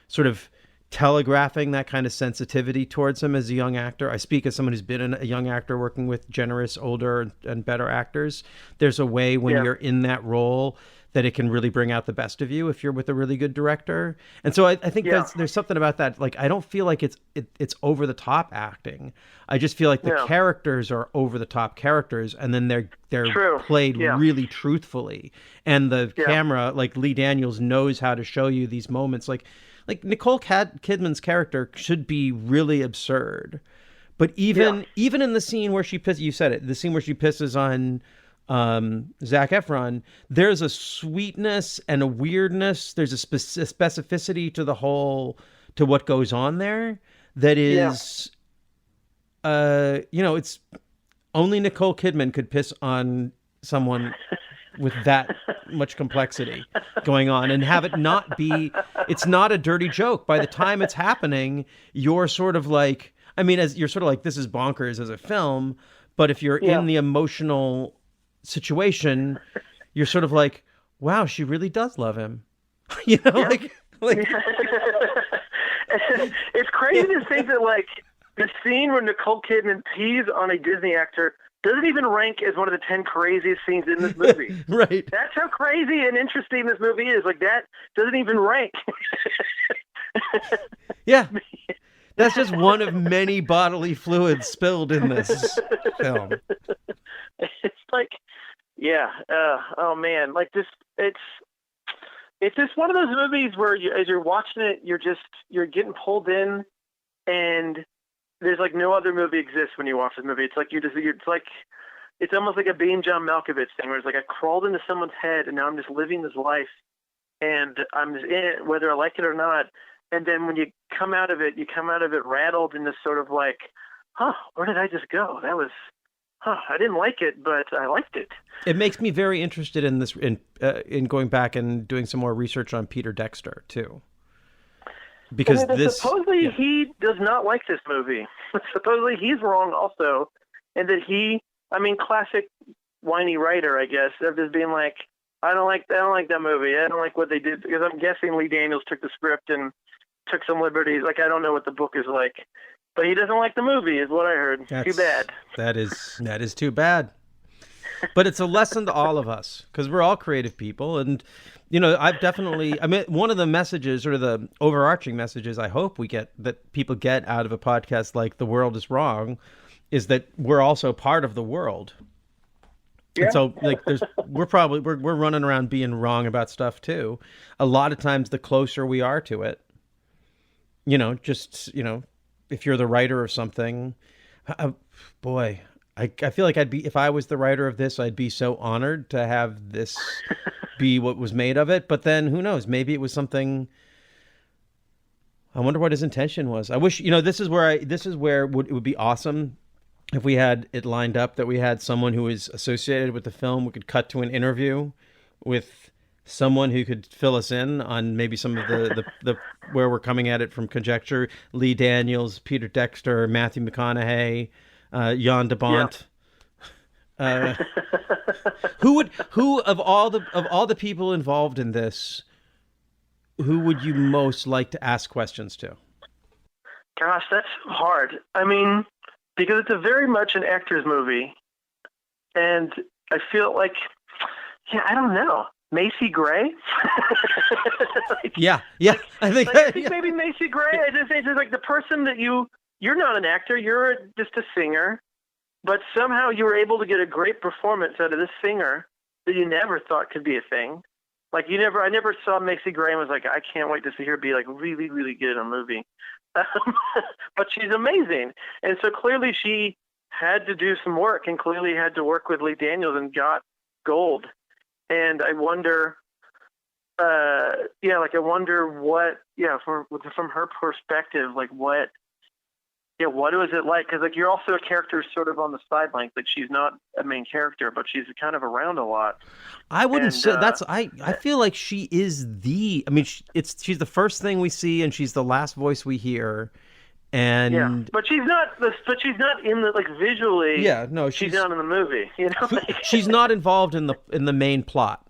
Speaker 1: sort of telegraphing that kind of sensitivity towards him as a young actor, I speak as someone who's been a young actor working with generous, older and better actors. There's a way when you're in that role that it can really bring out the best of you if you're with a really good director. And so I think there's something about that. Like, I don't feel like it's over the top acting. I just feel like the characters are over the top characters, and then they're played really truthfully. And the camera, like Lee Daniels, knows how to show you these moments. Like Nicole Kidman's character should be really absurd, but even in the scene where she pisses, you said it, the scene where she pisses on Zak Efron, there's a sweetness and a weirdness. There's a specificity to what goes on there that is, it's only Nicole Kidman could piss on someone with that much complexity going on and have it not be, it's not a dirty joke. By the time it's happening, you're sort of like, you're sort of like, this is bonkers as a film, but if you're in the emotional situation, you're sort of like, wow, she really does love him. Like
Speaker 5: it's crazy to think that like the scene where Nicole Kidman pees on a Disney actor doesn't even rank as one of the 10 craziest scenes in this movie.
Speaker 1: Right.
Speaker 5: That's how crazy and interesting this movie is. Like, that doesn't even rank.
Speaker 1: Yeah. That's just one of many bodily fluids spilled in this film.
Speaker 5: It's like, oh man, like this, it's just one of those movies where as you're watching it, you're getting pulled in, and there's like no other movie exists when you watch this movie. It's like it's almost like a Being John Malkovich thing, where it's like I crawled into someone's head and now I'm just living this life, and I'm just in it whether I like it or not. And then when you come out of it rattled in this sort of like, where did I just go? That was, I didn't like it, but I liked it.
Speaker 1: It makes me very interested in this, in going back and doing some more research on Peter Dexter too. Because
Speaker 5: supposedly he does not like this movie. Supposedly he's wrong also, and that classic whiny writer, I guess, of just being like, I don't like that movie. I don't like what they did, because I'm guessing Lee Daniels took the script and took some liberties. Like, I don't know what the book is like, but he doesn't like the movie, is what I heard. Too bad.
Speaker 1: That is too bad. but it's a lesson to all of us because we're all creative people. And, I've definitely, one of the messages or the overarching messages I hope that people get out of a podcast like The World is Wrong is that we're also part of the world. Yeah. And so we're running around being wrong about stuff too. A lot of times the closer we are to it, if you're the writer of something, boy, I feel like if I was the writer of this, I'd be so honored to have this be what was made of it. But then who knows? Maybe it was something. I wonder what his intention was. I wish, this is where it would be awesome if we had it lined up that we had someone who is associated with the film. We could cut to an interview with someone who could fill us in on maybe some of the where we're coming at it from conjecture. Lee Daniels, Peter Dexter, Matthew McConaughey, Jan de Bont. Yeah. Who of all the people involved in this, who would you most like to ask questions to?
Speaker 5: Gosh, that's hard. Because it's a very much an actor's movie, and I feel like, I don't know. Macy Gray?
Speaker 1: Yeah. I think
Speaker 5: maybe Macy Gray. I just think it's like the person that you're not an actor, you're just a singer, but somehow you were able to get a great performance out of this singer that you never thought could be a thing. Like I never saw Macy Gray and was like, I can't wait to see her be like really, really good in a movie. But she's amazing. And so clearly she had to do some work and clearly had to work with Lee Daniels and got gold. And I wonder, I wonder what, from her perspective, like what was it like? Because like you're also a character sort of on the sidelines. Like she's not a main character, but she's kind of around a lot.
Speaker 1: I wouldn't say I feel like she is she's the first thing we see and she's the last voice we hear. And
Speaker 5: but she's not in the like visually.
Speaker 1: Yeah, no,
Speaker 5: she's not in the movie.
Speaker 1: She's not involved in the main plot.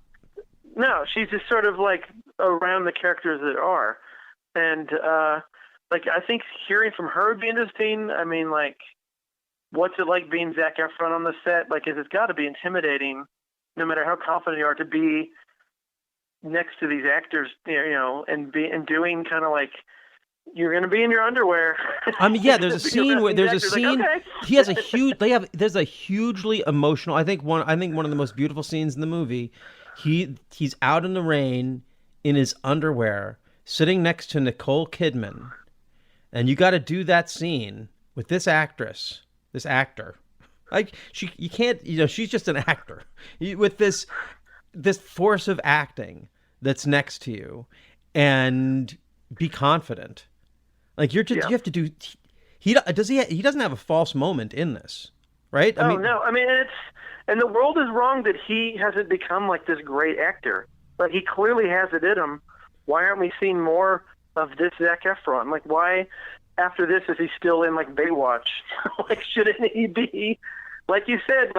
Speaker 5: No, she's just sort of like around the characters that are, and I think hearing from her would be interesting. What's it like being Zak Efron on the set? It's got to be intimidating, no matter how confident you are, to be next to these actors, and doing kind of like. You're going to be in your underwear.
Speaker 1: There's a scene where he has a huge. There's a hugely emotional. I think one of the most beautiful scenes in the movie. He's out in the rain in his underwear, sitting next to Nicole Kidman, and you got to do that scene with this actor. You can't. She's just an actor with this force of acting that's next to you, and be confident. You have to do. He doesn't have a false moment in this, right?
Speaker 5: No. And the world is wrong that he hasn't become like this great actor, but he clearly has it in him. Why aren't we seeing more of this Zak Efron? Like, why after this is he still in like Baywatch? Shouldn't he be? Like you said,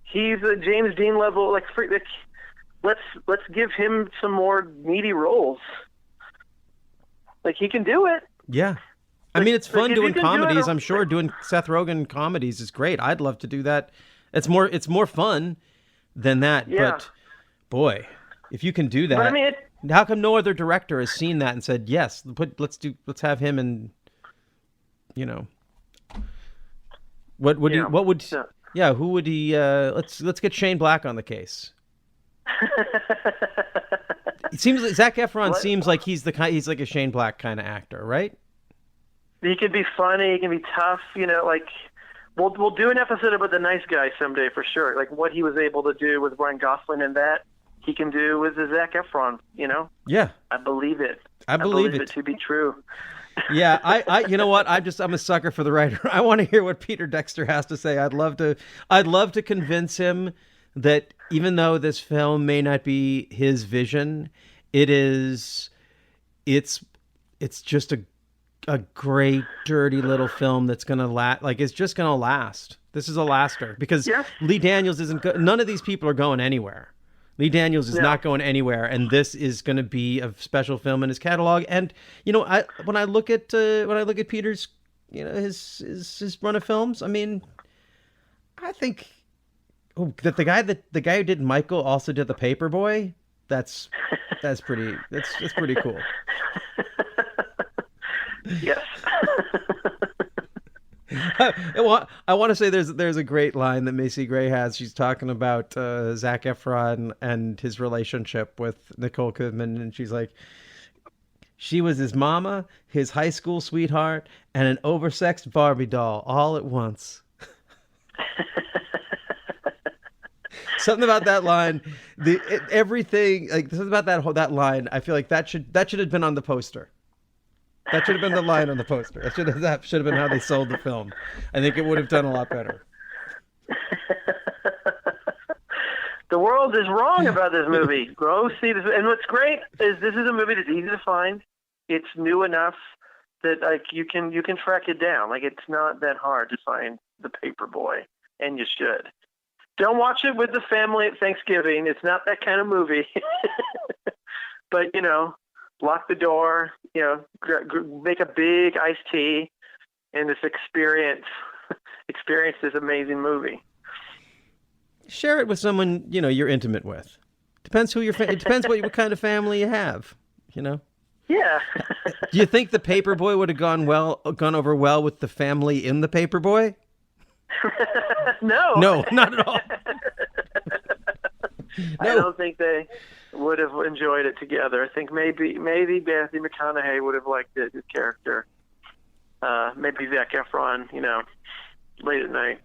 Speaker 5: he's a James Dean level. Let's give him some more meaty roles. He can do it.
Speaker 1: Yeah. It's fun doing comedies. I'm sure doing Seth Rogen comedies is great. I'd love to do that. It's more fun than that.
Speaker 5: Yeah.
Speaker 1: But boy, if you can do that, how come no other director has seen that and said, yes, let's have him and, who would he, let's get Shane Black on the case. It seems like Zak Efron seems like he's like a Shane Black kind of actor, right?
Speaker 5: He can be funny, he can be tough, we'll do an episode about The Nice Guy someday for sure. Like what he was able to do with Ryan Gosling and that he can do with the Zak Efron,
Speaker 1: Yeah.
Speaker 5: I believe it.
Speaker 1: I believe it
Speaker 5: to be true.
Speaker 1: Yeah, I you know what? I'm a sucker for the writer. I want to hear what Peter Dexter has to say. I'd love to convince him that even though this film may not be his vision, it's just a great dirty little film that's gonna last. It's just gonna last. This is a laster because Lee Daniels none of these people are going anywhere. Lee Daniels is not going anywhere, and this is going to be a special film in his catalog. And when I look at Peter's his run of films, I think Oh, that the guy who did Michael also did the Paperboy. That's pretty. That's pretty cool.
Speaker 5: Yes.
Speaker 1: I want to say there's a great line that Macy Gray has. She's talking about Zak Efron and his relationship with Nicole Kidman, and she's like, she was his mama, his high school sweetheart, and an oversexed Barbie doll all at once. Something about that line, everything like something about that line. I feel like that should have been on the poster. That should have been the line on the poster. That should have been how they sold the film. I think it would have done a lot better.
Speaker 5: The world is wrong about this movie. Go see this. And what's great is this is a movie that's easy to find. It's new enough that like you can track it down. Like it's not that hard to find The Paperboy, and you should. Don't watch it with the family at Thanksgiving. It's not that kind of movie. But lock the door. Make a big iced tea, and just experience this amazing movie.
Speaker 1: Share it with someone you're intimate with. Depends who it depends what kind of family you have.
Speaker 5: Yeah.
Speaker 1: Do you think The Paperboy would have gone over well with the family in The Paperboy?
Speaker 5: No.
Speaker 1: No, not at all.
Speaker 5: I don't think they would have enjoyed it together. I think maybe Matthew McConaughey would have liked it, his character. Maybe Zak Efron, late at night.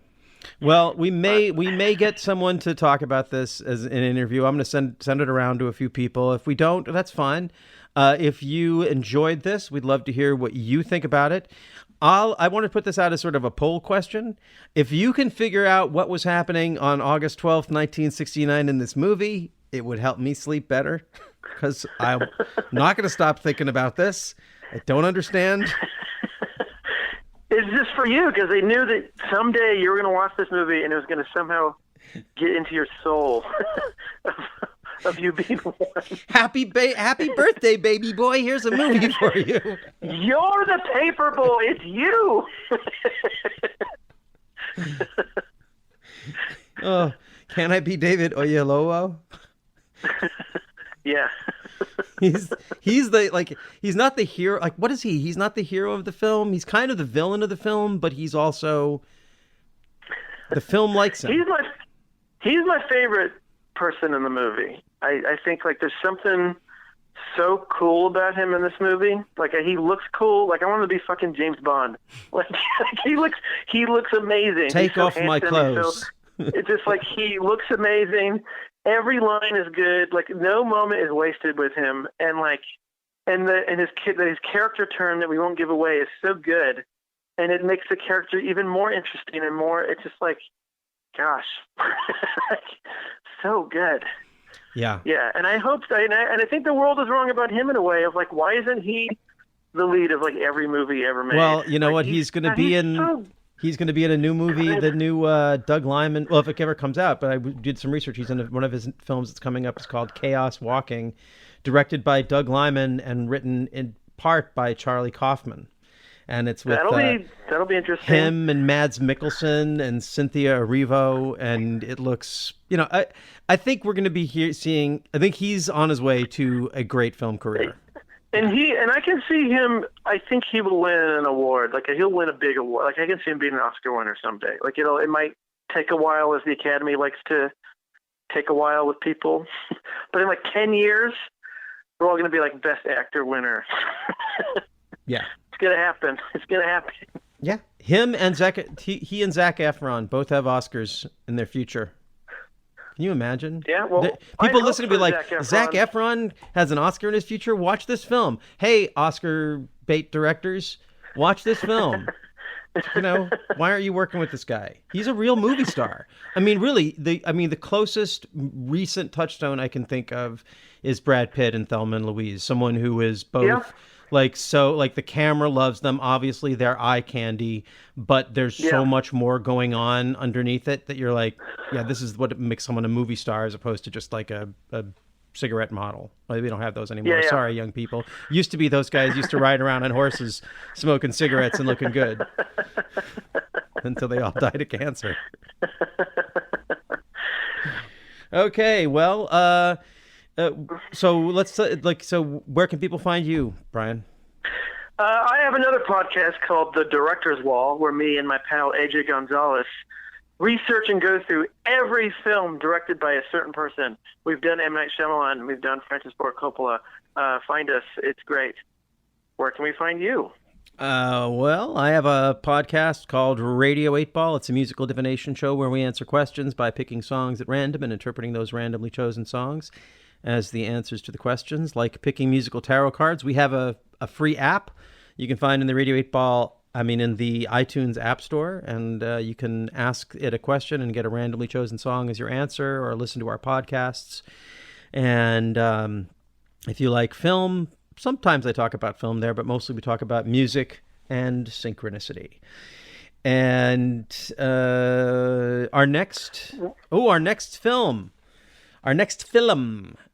Speaker 1: Well, we may get someone to talk about this as an interview. I'm going to send it around to a few people. If we don't, that's fine. If you enjoyed this, we'd love to hear what you think about it. I want to put this out as sort of a poll question. If you can figure out what was happening on August 12th, 1969 in this movie, it would help me sleep better because I'm not going to stop thinking about this. I don't understand.
Speaker 5: It's just for you because they knew that someday you were going to watch this movie and it was going to somehow get into your soul of you being one.
Speaker 1: Happy birthday, baby boy. Here's a movie for you.
Speaker 5: You're the Paperboy. It's you.
Speaker 1: Oh, can I be David Oyelowo?
Speaker 5: Yeah.
Speaker 1: He's not the hero. Like, what is he? He's not the hero of the film. He's kind of the villain of the film, but he's also the film likes him.
Speaker 5: He's my favorite person in the movie. I think like there's something so cool about him in this movie. Like he looks cool. Like I want him to be fucking James Bond. Like he looks amazing.
Speaker 1: Take off my clothes.
Speaker 5: It's just like he looks amazing. Every line is good. Like no moment is wasted with him. And like, and his character turn that we won't give away is so good, and it makes the character even more interesting and more. It's just like, gosh, like, so good.
Speaker 1: Yeah.
Speaker 5: Yeah, and I hope, and I think the world is wrong about him in a way of like, why isn't he the lead of like every movie ever made?
Speaker 1: Well, you know what? He's going to be in. He's going to be in a new movie, the new Doug Liman. Well, if it ever comes out, but I did some research. He's in one of his films that's coming up. It's called Chaos Walking, directed by Doug Liman and written in part by Charlie Kaufman. And it's with
Speaker 5: that'll be interesting.
Speaker 1: Him and Mads Mikkelsen and Cynthia Erivo, and it looks. I think we're going to be seeing. I think he's on his way to a great film career.
Speaker 5: And I can see him. I think he will win an award. Like he'll win a big award. Like I can see him being an Oscar winner someday. Like it might take a while, as the Academy likes to take a while with people. But in like 10 years, we're all going to be like Best Actor winner.
Speaker 1: Yeah,
Speaker 5: it's gonna happen. It's gonna happen.
Speaker 1: Yeah, him and he and Zak Efron both have Oscars in their future. Can you imagine?
Speaker 5: Yeah, well,
Speaker 1: people listen to be like, Zak Efron has an Oscar in his future. Watch this film. Hey, Oscar bait directors, watch this film. Why aren't you working with this guy? He's a real movie star. I mean, really, the closest recent touchstone I can think of is Brad Pitt and Thelma and Louise. Someone who is both. Yeah. Like the camera loves them. Obviously, they're eye candy, but there's so much more going on underneath it that you're like, yeah, this is what makes someone a movie star as opposed to just like a cigarette model. Well, we don't have those anymore. Yeah. Sorry, young people. Used to be those guys used to ride around on horses, smoking cigarettes and looking good until they all died of cancer. Okay, well, so let's so where can people find you, Bryan?
Speaker 5: I have another podcast called The Director's Wall, where me and my pal AJ Gonzalez research and go through every film directed by a certain person. We've done M. Night Shyamalan. We've done Francis Ford Coppola. Find us. It's great. Where can we find you?
Speaker 1: Well, I have a podcast called Radio 8 Ball. It's a musical divination show where we answer questions by picking songs at random and interpreting those randomly chosen songs as the answers to the questions. Like picking musical tarot cards, we have a free app you can find in the Radio 8 Ball, in the iTunes App Store, and you can ask it a question and get a randomly chosen song as your answer, or listen to our podcasts. And if you like film, sometimes I talk about film there, but mostly we talk about music and synchronicity. And our next film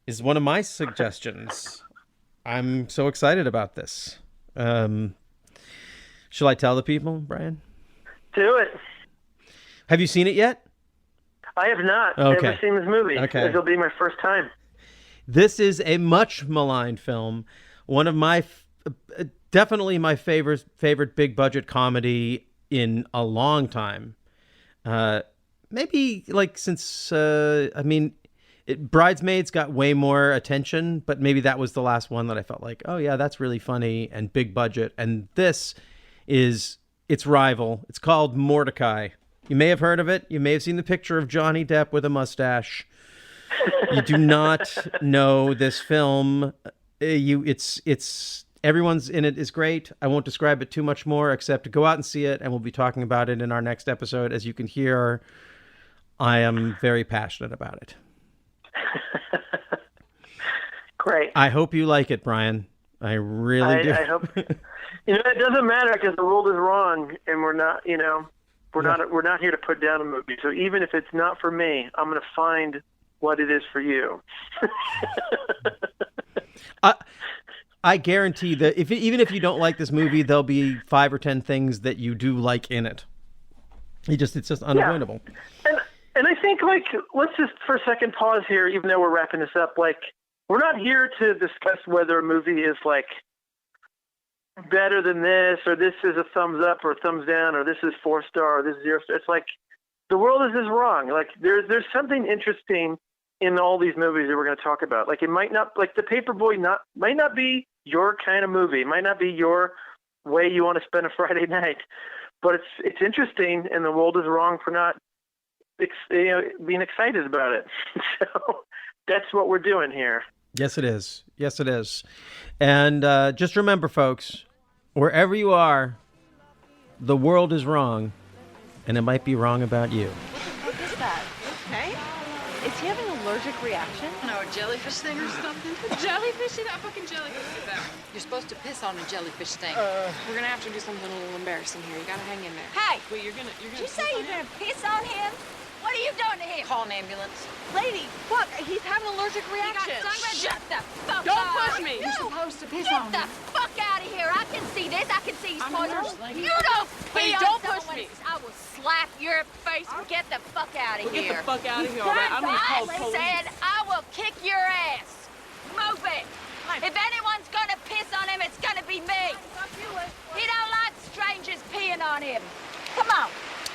Speaker 1: is one of my suggestions. I'm so excited about this. Shall I tell the people, Bryan?
Speaker 5: Do it.
Speaker 1: Have you seen it yet?
Speaker 5: I have not.
Speaker 1: Okay.
Speaker 5: Never seen this movie.
Speaker 1: Okay.
Speaker 5: It'll be my first time.
Speaker 1: This is a much maligned film. One of my, definitely my favorite big budget comedy in a long time. Maybe like since, Bridesmaids got way more attention, but maybe that was the last one that I felt like, oh yeah, that's really funny and big budget. And this is its rival. It's called Mordecai. You may have heard of it. You may have seen the picture of Johnny Depp with a mustache. You do not know this film. It's everyone's in it is great. I won't describe it too much more, except to go out and see it, and we'll be talking about it in our next episode. As you can hear, I am very passionate about it.
Speaker 5: Great.
Speaker 1: I hope you like it, Bryan. I really do.
Speaker 5: I hope. It doesn't matter because the world is wrong, and we're not. We're not here to put down a movie. So even if it's not for me, I'm going to find what it is for you.
Speaker 1: I guarantee that even if you don't like this movie, there'll be 5 or 10 things that you do like in it. It's just unavoidable.
Speaker 5: Yeah. And I think, let's just for a second pause here, even though we're wrapping this up. We're not here to discuss whether a movie is better than this, or this is a thumbs up or a thumbs down, or this is 4-star, or this is 0-star. It's the world is just wrong. There's something interesting in all these movies that we're going to talk about. It might not, the Paperboy might not be your kind of movie. It might not be your way you want to spend a Friday night, but it's interesting, and the world is wrong for not being excited about it. So that's what we're doing here.
Speaker 1: Yes, it is. Yes, it is. And just remember, folks, wherever you are, the world is wrong, and it might be wrong about you.
Speaker 9: What is that? Okay. Is he having an allergic reaction?
Speaker 10: No, a jellyfish thing or something?
Speaker 9: A jellyfish? See that fucking jellyfish is out.
Speaker 10: You're supposed to piss on a jellyfish thing.
Speaker 9: We're gonna have to do something a little embarrassing here. You gotta hang in there.
Speaker 8: Hey!
Speaker 9: Wait, you're gonna
Speaker 8: Did you say you're gonna piss on him? What are you doing to him?
Speaker 10: Call an ambulance.
Speaker 9: Lady, look, he's having an allergic reaction.
Speaker 8: Shut the fuck up!
Speaker 9: Don't push me.
Speaker 10: You're supposed to piss
Speaker 8: Get
Speaker 10: on
Speaker 8: the
Speaker 10: him.
Speaker 8: fuck out of here! I can see this. I can see his
Speaker 10: I'm a
Speaker 8: poison.
Speaker 10: nurse, lady.
Speaker 8: You don't
Speaker 9: Lady,
Speaker 8: pee on
Speaker 9: don't
Speaker 8: someone
Speaker 9: push
Speaker 8: when
Speaker 9: me.
Speaker 8: it's- I will slap your face and get the fuck out of here.
Speaker 9: Get the fuck out of here, all right? I'm gonna call
Speaker 8: I
Speaker 9: police.
Speaker 8: said I will kick your ass. Move it. If anyone's gonna piss on him, it's gonna be me. He don't like strangers peeing on him. Come on.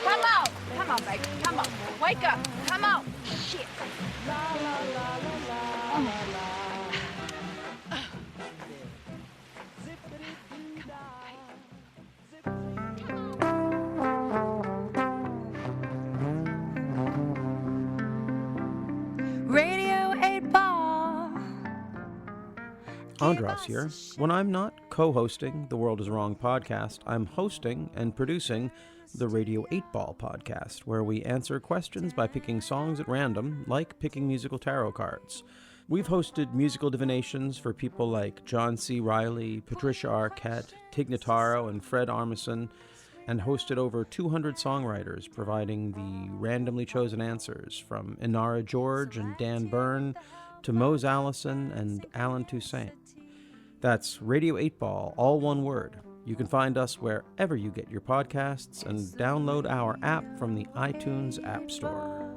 Speaker 8: Come on. Come on, baby. Come on. Wake up. Come on. Shit.
Speaker 6: Radio 8 Ball.
Speaker 1: Andras here. When I'm not co-hosting the World is Wrong podcast, I'm hosting and producing the Radio 8 Ball podcast, where we answer questions by picking songs at random, like picking musical tarot cards. We've hosted musical divinations for people like John C. Reilly, Patricia Arquette, Tig Notaro, and Fred Armisen, and hosted over 200 songwriters, providing the randomly chosen answers from Inara George and Dan Byrne to Mose Allison and Alan Toussaint. That's Radio 8 Ball, all one word. You can find us wherever you get your podcasts and download our app from the iTunes App Store.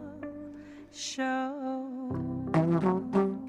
Speaker 6: Show.
Speaker 1: Bye.